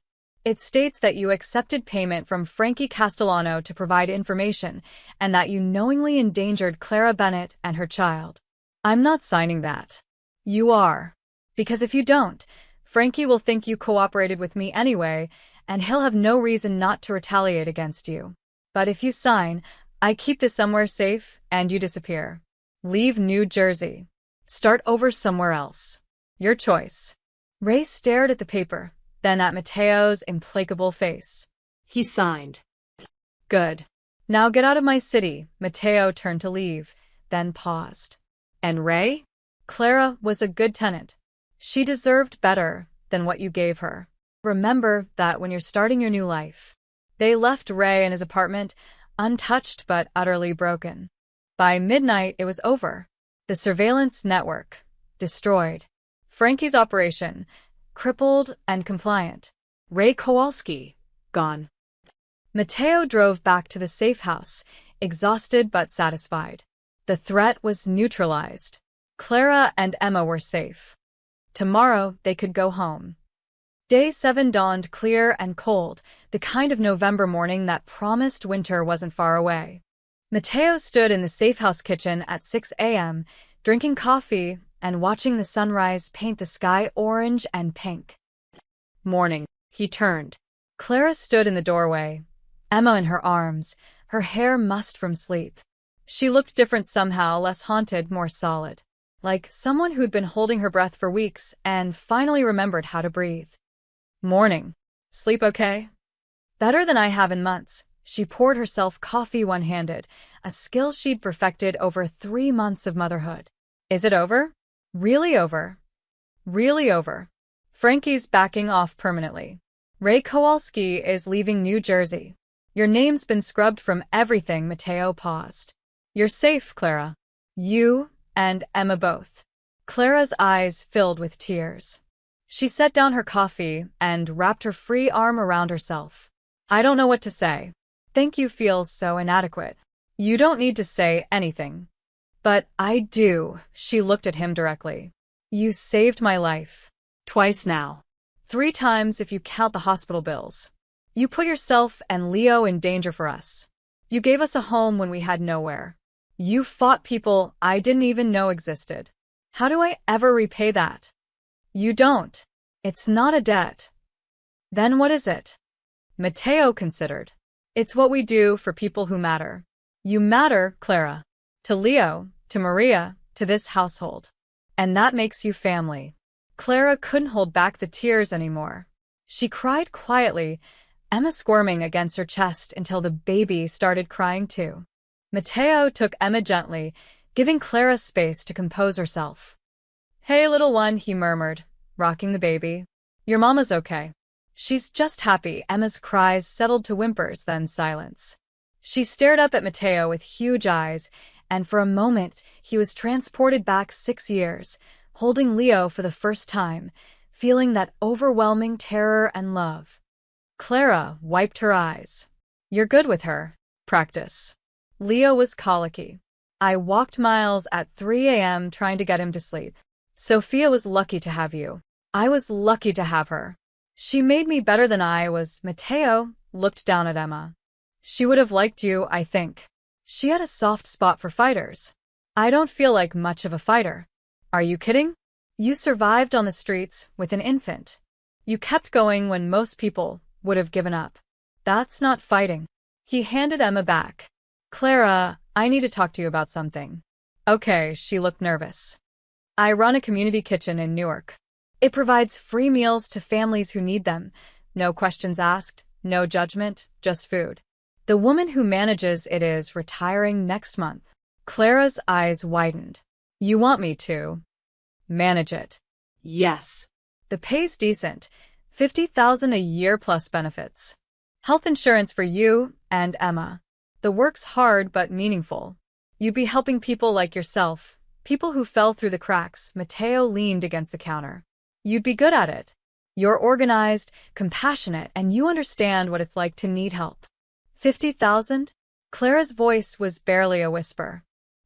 It states that you accepted payment from Frankie Castellano to provide information, and that you knowingly endangered Clara Bennett and her child. I'm not signing that. You are. Because if you don't, Frankie will think you cooperated with me anyway, and he'll have no reason not to retaliate against you. But if you sign, I keep this somewhere safe, and you disappear. Leave New Jersey. Start over somewhere else. Your choice. Ray stared at the paper, then at Matteo's implacable face. He signed. Good. Now get out of my city. Matteo turned to leave, then paused. And Ray? Clara was a good tenant. She deserved better than what you gave her. Remember that when you're starting your new life. They left Ray in his apartment, untouched but utterly broken. By midnight, it was over. The surveillance network, destroyed. Frankie's operation, crippled and compliant. Ray Kowalski, gone. Mateo drove back to the safe house, exhausted but satisfied. The threat was neutralized. Clara and Emma were safe. Tomorrow, they could go home. Day 7 dawned clear and cold, the kind of November morning that promised winter wasn't far away. Mateo stood in the safe house kitchen at 6 a.m., drinking coffee and watching the sunrise paint the sky orange and pink. Morning. He turned. Clara stood in the doorway, Emma in her arms, her hair mussed from sleep. She looked different somehow, less haunted, more solid. Like someone who'd been holding her breath for weeks and finally remembered how to breathe. Morning. Sleep okay? Better than I have in months. She poured herself coffee one-handed, a skill she'd perfected over 3 months of motherhood. Is it over? Really over? Really over. Frankie's backing off permanently. Ray Kowalski is leaving New Jersey. Your name's been scrubbed from everything. Mateo paused. You're safe, Clara. You and Emma both. Clara's eyes filled with tears. She set down her coffee and wrapped her free arm around herself. I don't know what to say. Thank you feels so inadequate. You don't need to say anything. But I do. She looked at him directly. You saved my life. Twice now. 3 times if you count the hospital bills. You put yourself and Leo in danger for us. You gave us a home when we had nowhere. You fought people I didn't even know existed. How do I ever repay that? You don't. It's not a debt. Then what is it? Mateo considered. It's what we do for people who matter. You matter, Clara. To Leo, to Maria, to this household. And that makes you family. Clara couldn't hold back the tears anymore. She cried quietly, Emma squirming against her chest until the baby started crying too. Mateo took Emma gently, giving Clara space to compose herself. Hey, little one, he murmured, rocking the baby. Your mama's okay. She's just happy. Emma's cries settled to whimpers, then silence. She stared up at Mateo with huge eyes, and for a moment he was transported back 6 years, holding Leo for the first time, feeling that overwhelming terror and love. Clara wiped her eyes. You're good with her. Practice. Leo was colicky. I walked miles at 3 a.m. trying to get him to sleep. Sophia was lucky to have you. I was lucky to have her. She made me better than I was. Mateo looked down at Emma. She would have liked you, I think. She had a soft spot for fighters. I don't feel like much of a fighter. Are you kidding? You survived on the streets with an infant. You kept going when most people would have given up. That's not fighting. He handed Emma back. Clara, I need to talk to you about something. Okay, she looked nervous. I run a community kitchen in Newark. It provides free meals to families who need them. No questions asked, no judgment, just food. The woman who manages it is retiring next month. Clara's eyes widened. You want me to manage it? Yes. The pay's decent. $50,000 a year plus benefits. Health insurance for you and Emma. The work's hard but meaningful. You'd be helping people like yourself, people who fell through the cracks. Mateo leaned against the counter. You'd be good at it. You're organized, compassionate, and you understand what it's like to need help. 50,000? Clara's voice was barely a whisper.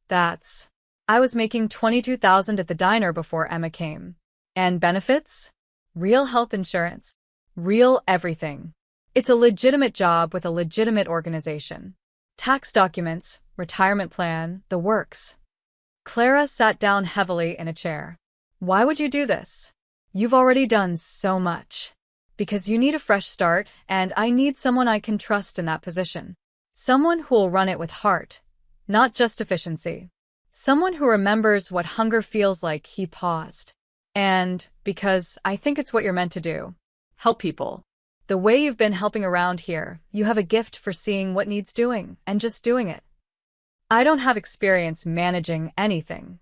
I was making 22,000 at the diner before Emma came. And benefits? Real health insurance. Real everything. It's a legitimate job with a legitimate organization. Tax documents, retirement plan, the works. Clara sat down heavily in a chair. Why would you do this? You've already done so much. Because you need a fresh start, and I need someone I can trust in that position. Someone who'll run it with heart, not just efficiency. Someone who remembers what hunger feels like. He paused. And because I think it's what you're meant to do. Help people. The way you've been helping around here, you have a gift for seeing what needs doing and just doing it. I don't have experience managing anything.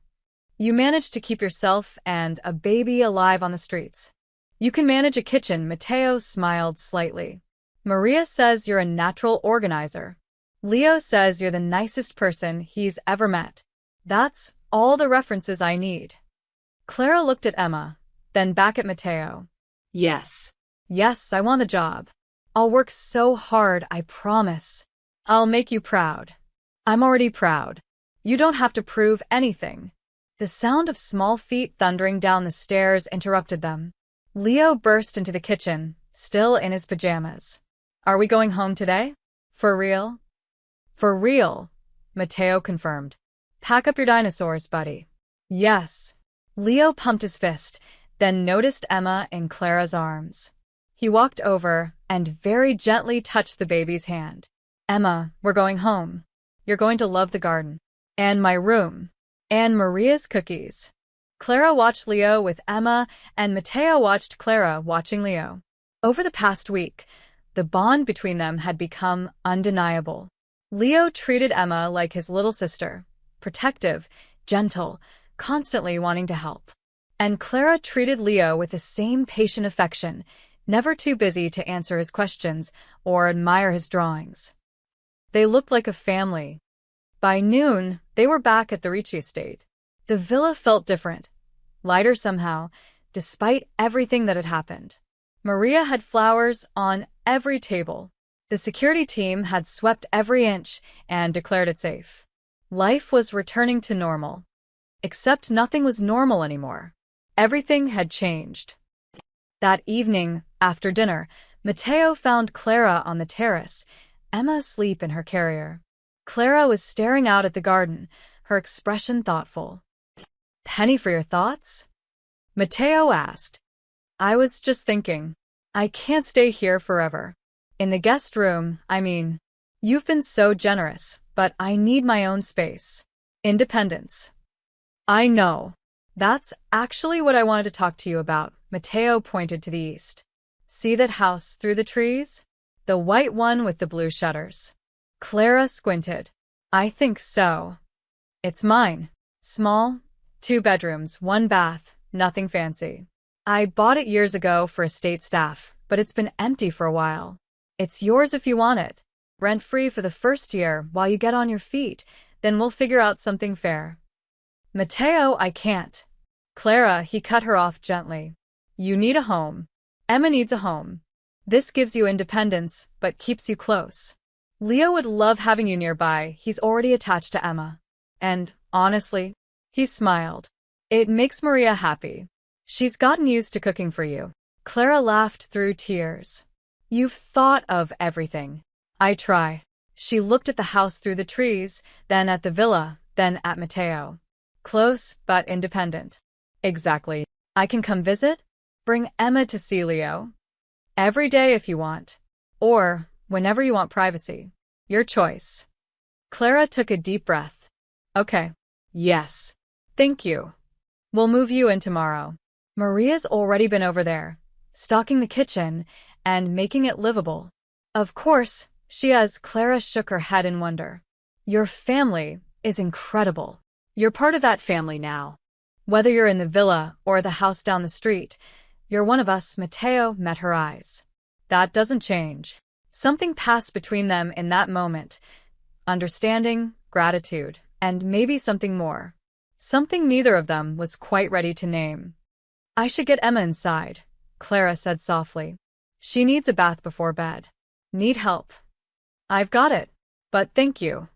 You managed to keep yourself and a baby alive on the streets. You can manage a kitchen, Matteo smiled slightly. Maria says you're a natural organizer. Leo says you're the nicest person he's ever met. That's all the references I need. Clara looked at Emma, then back at Matteo. Yes. Yes, I want the job. I'll work so hard, I promise. I'll make you proud. I'm already proud. You don't have to prove anything. The sound of small feet thundering down the stairs interrupted them. Leo burst into the kitchen, still in his pajamas. Are we going home today? For real? For real, Matteo confirmed. Pack up your dinosaurs, buddy. Yes. Leo pumped his fist, then noticed Emma in Clara's arms. He walked over and very gently touched the baby's hand. Emma, we're going home. You're going to love the garden. And my room. And Maria's cookies. Clara watched Leo with Emma, and Matteo watched Clara watching Leo. Over the past week, the bond between them had become undeniable. Leo treated Emma like his little sister, protective, gentle, constantly wanting to help. And Clara treated Leo with the same patient affection, never too busy to answer his questions or admire his drawings. They looked like a family. By noon, they were back at the Ricci estate. The villa felt different, lighter somehow, despite everything that had happened. Maria had flowers on every table. The security team had swept every inch and declared it safe. Life was returning to normal. Except nothing was normal anymore. Everything had changed. That evening, after dinner, Matteo found Clara on the terrace, Emma asleep in her carrier. Clara was staring out at the garden, her expression thoughtful. Penny for your thoughts? Matteo asked. I was just thinking. I can't stay here forever. In the guest room, I mean. You've been so generous, but I need my own space. Independence. I know. That's actually what I wanted to talk to you about, Matteo pointed to the east. See that house through the trees? The white one with the blue shutters. Clara squinted. I think so. It's mine. Small, 2 bedrooms, 1 bath, nothing fancy. I bought it years ago for estate staff, but it's been empty for a while. It's yours if you want it. Rent-free for the first year while you get on your feet, then we'll figure out something fair. Matteo, I can't. Clara, he cut her off gently. You need a home. Emma needs a home. This gives you independence, but keeps you close. Leo would love having you nearby, he's already attached to Emma. And, honestly, he smiled. It makes Maria happy. She's gotten used to cooking for you. Clara laughed through tears. You've thought of everything. I try. She looked at the house through the trees, then at the villa, then at Matteo. Close, but independent. Exactly. I can come visit? Bring Emma to see Leo. Every day if you want. Or, whenever you want privacy. Your choice. Clara took a deep breath. Okay. Yes. Thank you. We'll move you in tomorrow. Maria's already been over there, stocking the kitchen and making it livable. Of course, she has. Clara shook her head in wonder. Your family is incredible. You're part of that family now. Whether you're in the villa or the house down the street, you're one of us. Matteo met her eyes. That doesn't change. Something passed between them in that moment. Understanding, gratitude, and maybe something more. Something neither of them was quite ready to name. I should get Emma inside, Clara said softly. She needs a bath before bed. Need help. I've got it. But thank you.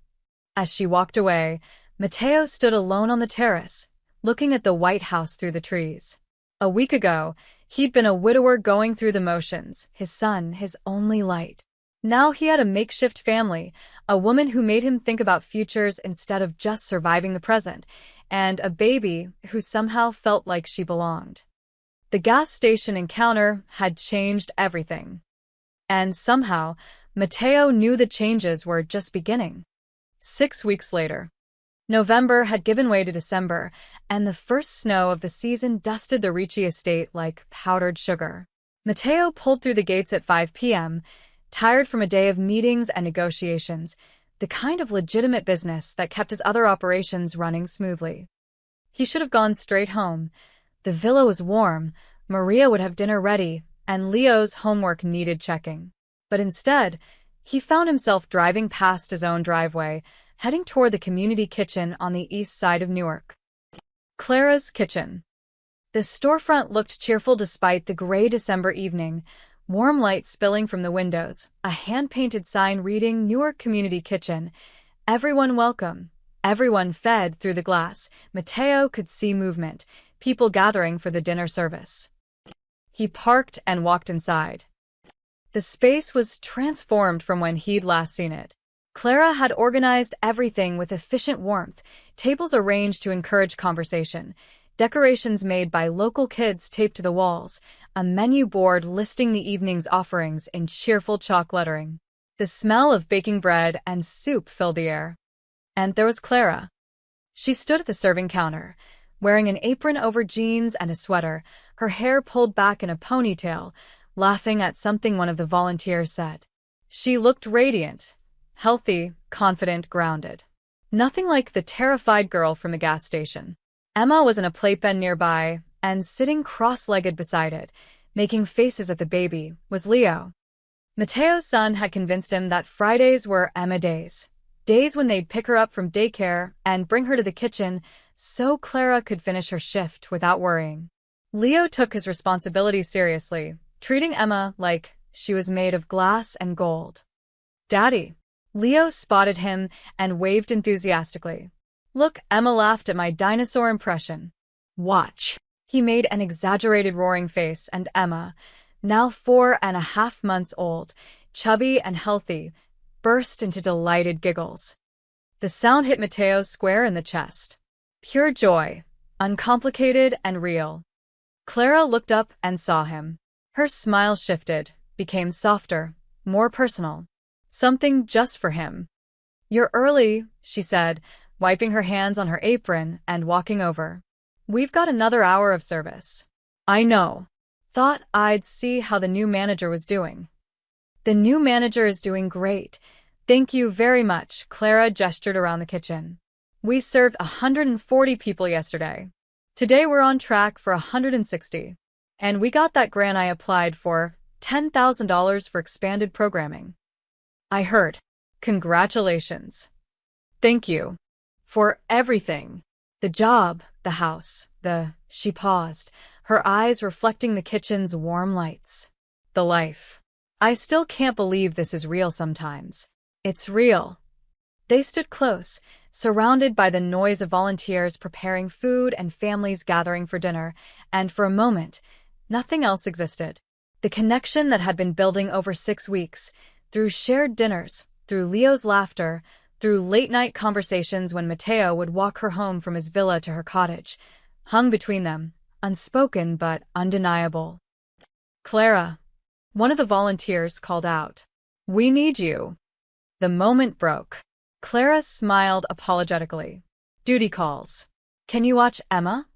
As she walked away, Matteo stood alone on the terrace, looking at the white house through the trees. A week ago, he'd been a widower going through the motions, his son, his only light. Now he had a makeshift family, a woman who made him think about futures instead of just surviving the present, and a baby who somehow felt like she belonged. The gas station encounter had changed everything. And somehow, Matteo knew the changes were just beginning. 6 weeks later. November had given way to December, and the first snow of the season dusted the Ricci estate like powdered sugar. Matteo pulled through the gates at 5 p.m., tired from a day of meetings and negotiations, the kind of legitimate business that kept his other operations running smoothly. He should have gone straight home. The villa was warm, Maria would have dinner ready, and Leo's homework needed checking. But instead, he found himself driving past his own driveway, heading toward the community kitchen on the east side of Newark. Clara's kitchen. The storefront looked cheerful despite the gray December evening, warm light spilling from the windows, a hand-painted sign reading Newark Community Kitchen. Everyone welcome. Everyone fed through the glass. Mateo could see movement, people gathering for the dinner service. He parked and walked inside. The space was transformed from when he'd last seen it. Clara had organized everything with efficient warmth, tables arranged to encourage conversation, decorations made by local kids taped to the walls, a menu board listing the evening's offerings in cheerful chalk lettering. The smell of baking bread and soup filled the air. And there was Clara. She stood at the serving counter, wearing an apron over jeans and a sweater, her hair pulled back in a ponytail, laughing at something one of the volunteers said. She looked radiant, healthy, confident, grounded. Nothing like the terrified girl from the gas station. Emma was in a playpen nearby, and sitting cross-legged beside it, making faces at the baby, was Leo. Mateo's son had convinced him that Fridays were Emma days. Days when they'd pick her up from daycare and bring her to the kitchen so Clara could finish her shift without worrying. Leo took his responsibility seriously, treating Emma like she was made of glass and gold. "Daddy." Leo spotted him and waved enthusiastically. "Look," Emma laughed at my dinosaur impression. "Watch." He made an exaggerated roaring face, and Emma, now 4.5 months old, chubby and healthy, burst into delighted giggles. The sound hit Mateo square in the chest. Pure joy, uncomplicated and real. Clara looked up and saw him. Her smile shifted, became softer, more personal. Something just for him. "You're early," she said, wiping her hands on her apron and walking over. "We've got another hour of service." "I know. Thought I'd see how the new manager was doing." "The new manager is doing great. Thank you very much," Clara gestured around the kitchen. "We served 140 people yesterday. Today we're on track for 160. And we got that grant I applied for, $10,000 for expanded programming." "I heard. Congratulations." "Thank you. For everything. The job, the house, She paused, her eyes reflecting the kitchen's warm lights. "The life. I still can't believe this is real sometimes." "It's real." They stood close, surrounded by the noise of volunteers preparing food and families gathering for dinner, and for a moment, nothing else existed. The connection that had been building over 6 weeks, through shared dinners, through Leo's laughter, through late-night conversations when Mateo would walk her home from his villa to her cottage, hung between them, unspoken but undeniable. "Clara." One of the volunteers called out. "We need you." The moment broke. Clara smiled apologetically. "Duty calls. Can you watch Emma?"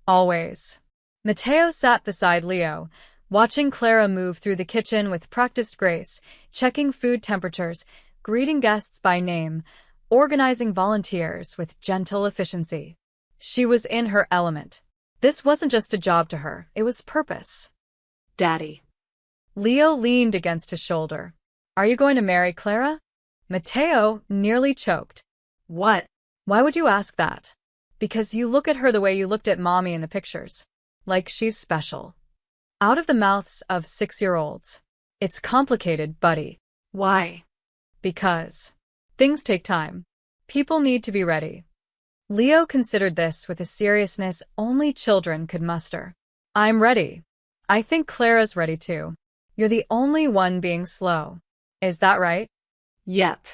"Always." Mateo sat beside Leo, watching Clara move through the kitchen with practiced grace, checking food temperatures, greeting guests by name, organizing volunteers with gentle efficiency. She was in her element. This wasn't just a job to her, it was purpose. "Daddy." Leo leaned against his shoulder. "Are you going to marry Clara?" Mateo nearly choked. "What?" "Why would you ask that?" "Because you look at her the way you looked at Mommy in the pictures. Like she's special." Out of the mouths of 6-year-olds. "It's complicated, buddy." "Why?" "Because things take time. People need to be ready." Leo considered this with a seriousness only children could muster. "I'm ready. I think Clara's ready too. You're the only one being slow. Is that right?" "Yep."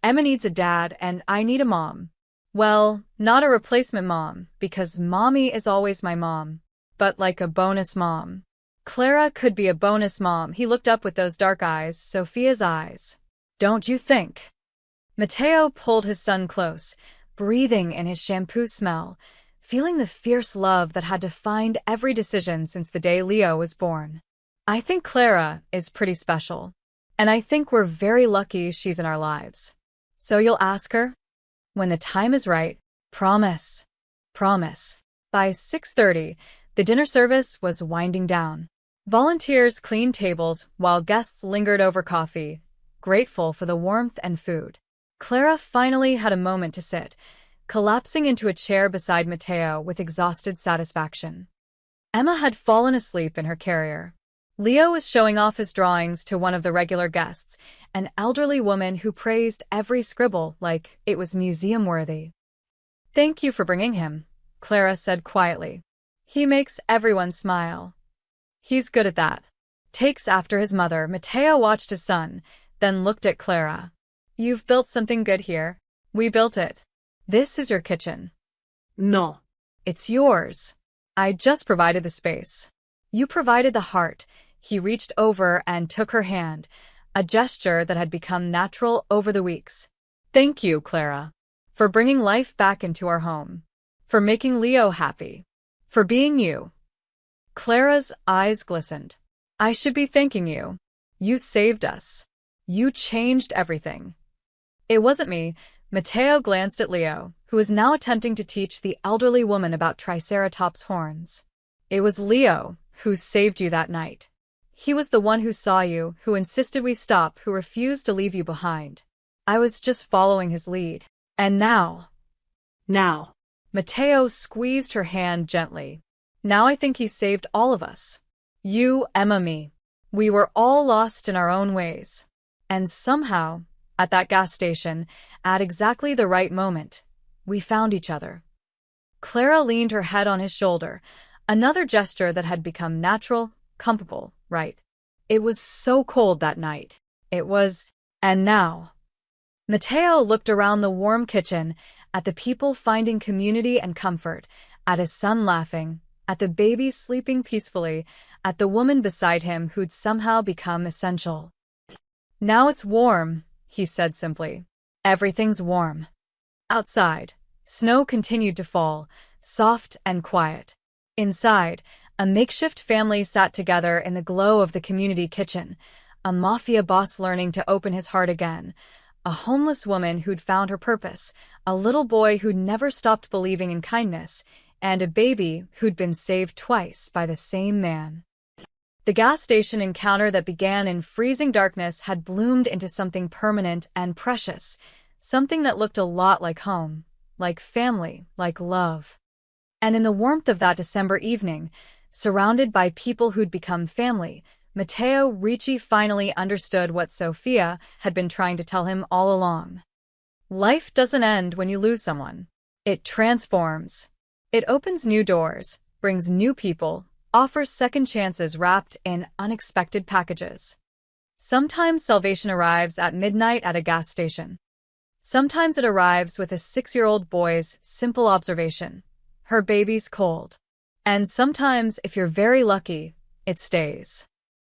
"Emma needs a dad and I need a mom. Well, not a replacement mom, because Mommy is always my mom. But like a bonus mom." Clara could be a bonus mom. He looked up with those dark eyes, Sophia's eyes. "Don't you think?" Mateo pulled his son close, breathing in his shampoo smell, feeling the fierce love that had defined every decision since the day Leo was born. "I think Clara is pretty special. And I think we're very lucky she's in our lives. So you'll ask her? When the time is right, promise." Promise. By 6:30, the dinner service was winding down. Volunteers cleaned tables while guests lingered over coffee, grateful for the warmth and food. Clara finally had a moment to sit, collapsing into a chair beside Mateo with exhausted satisfaction. Emma had fallen asleep in her carrier. Leo was showing off his drawings to one of the regular guests, an elderly woman who praised every scribble like it was museum-worthy. "Thank you for bringing him," Clara said quietly. "He makes everyone smile. He's good at that." Takes after his mother, Mateo watched his son, then looked at Clara. "You've built something good here. We built it. This is your kitchen." No. "It's yours. I just provided the space. You provided the heart." He reached over and took her hand, a gesture that had become natural over the weeks. "Thank you, Clara, for bringing life back into our home, for making Leo happy, for being you." Clara's eyes glistened. "I should be thanking you. You saved us. You changed everything." "It wasn't me." Mateo glanced at Leo, who was now attempting to teach the elderly woman about Triceratops horns. "It was Leo who saved you that night. He was the one who saw you, who insisted we stop, who refused to leave you behind. I was just following his lead. And now—" Now. Mateo squeezed her hand gently. "Now I think he saved all of us. You, Emma, me. We were all lost in our own ways. And somehow, at that gas station, at exactly the right moment, we found each other." Clara leaned her head on his shoulder, another gesture that had become natural, comfortable, right? "It was so cold that night. It was, and now." Mateo looked around the warm kitchen, at the people finding community and comfort, at his son laughing, at the baby sleeping peacefully, at the woman beside him who'd somehow become essential. "Now it's warm," he said simply. "Everything's warm." Outside, snow continued to fall, soft and quiet. Inside, a makeshift family sat together in the glow of the community kitchen, a mafia boss learning to open his heart again, a homeless woman who'd found her purpose, a little boy who'd never stopped believing in kindness, and a baby who'd been saved twice by the same man. The gas station encounter that began in freezing darkness had bloomed into something permanent and precious, something that looked a lot like home, like family, like love. And in the warmth of that December evening, surrounded by people who'd become family, Mateo Ricci finally understood what Sophia had been trying to tell him all along. Life doesn't end when you lose someone. It transforms. It opens new doors, brings new people, offers second chances wrapped in unexpected packages. Sometimes salvation arrives at midnight at a gas station. Sometimes it arrives with a 6-year-old boy's simple observation: her baby's cold. And sometimes, if you're very lucky, it stays.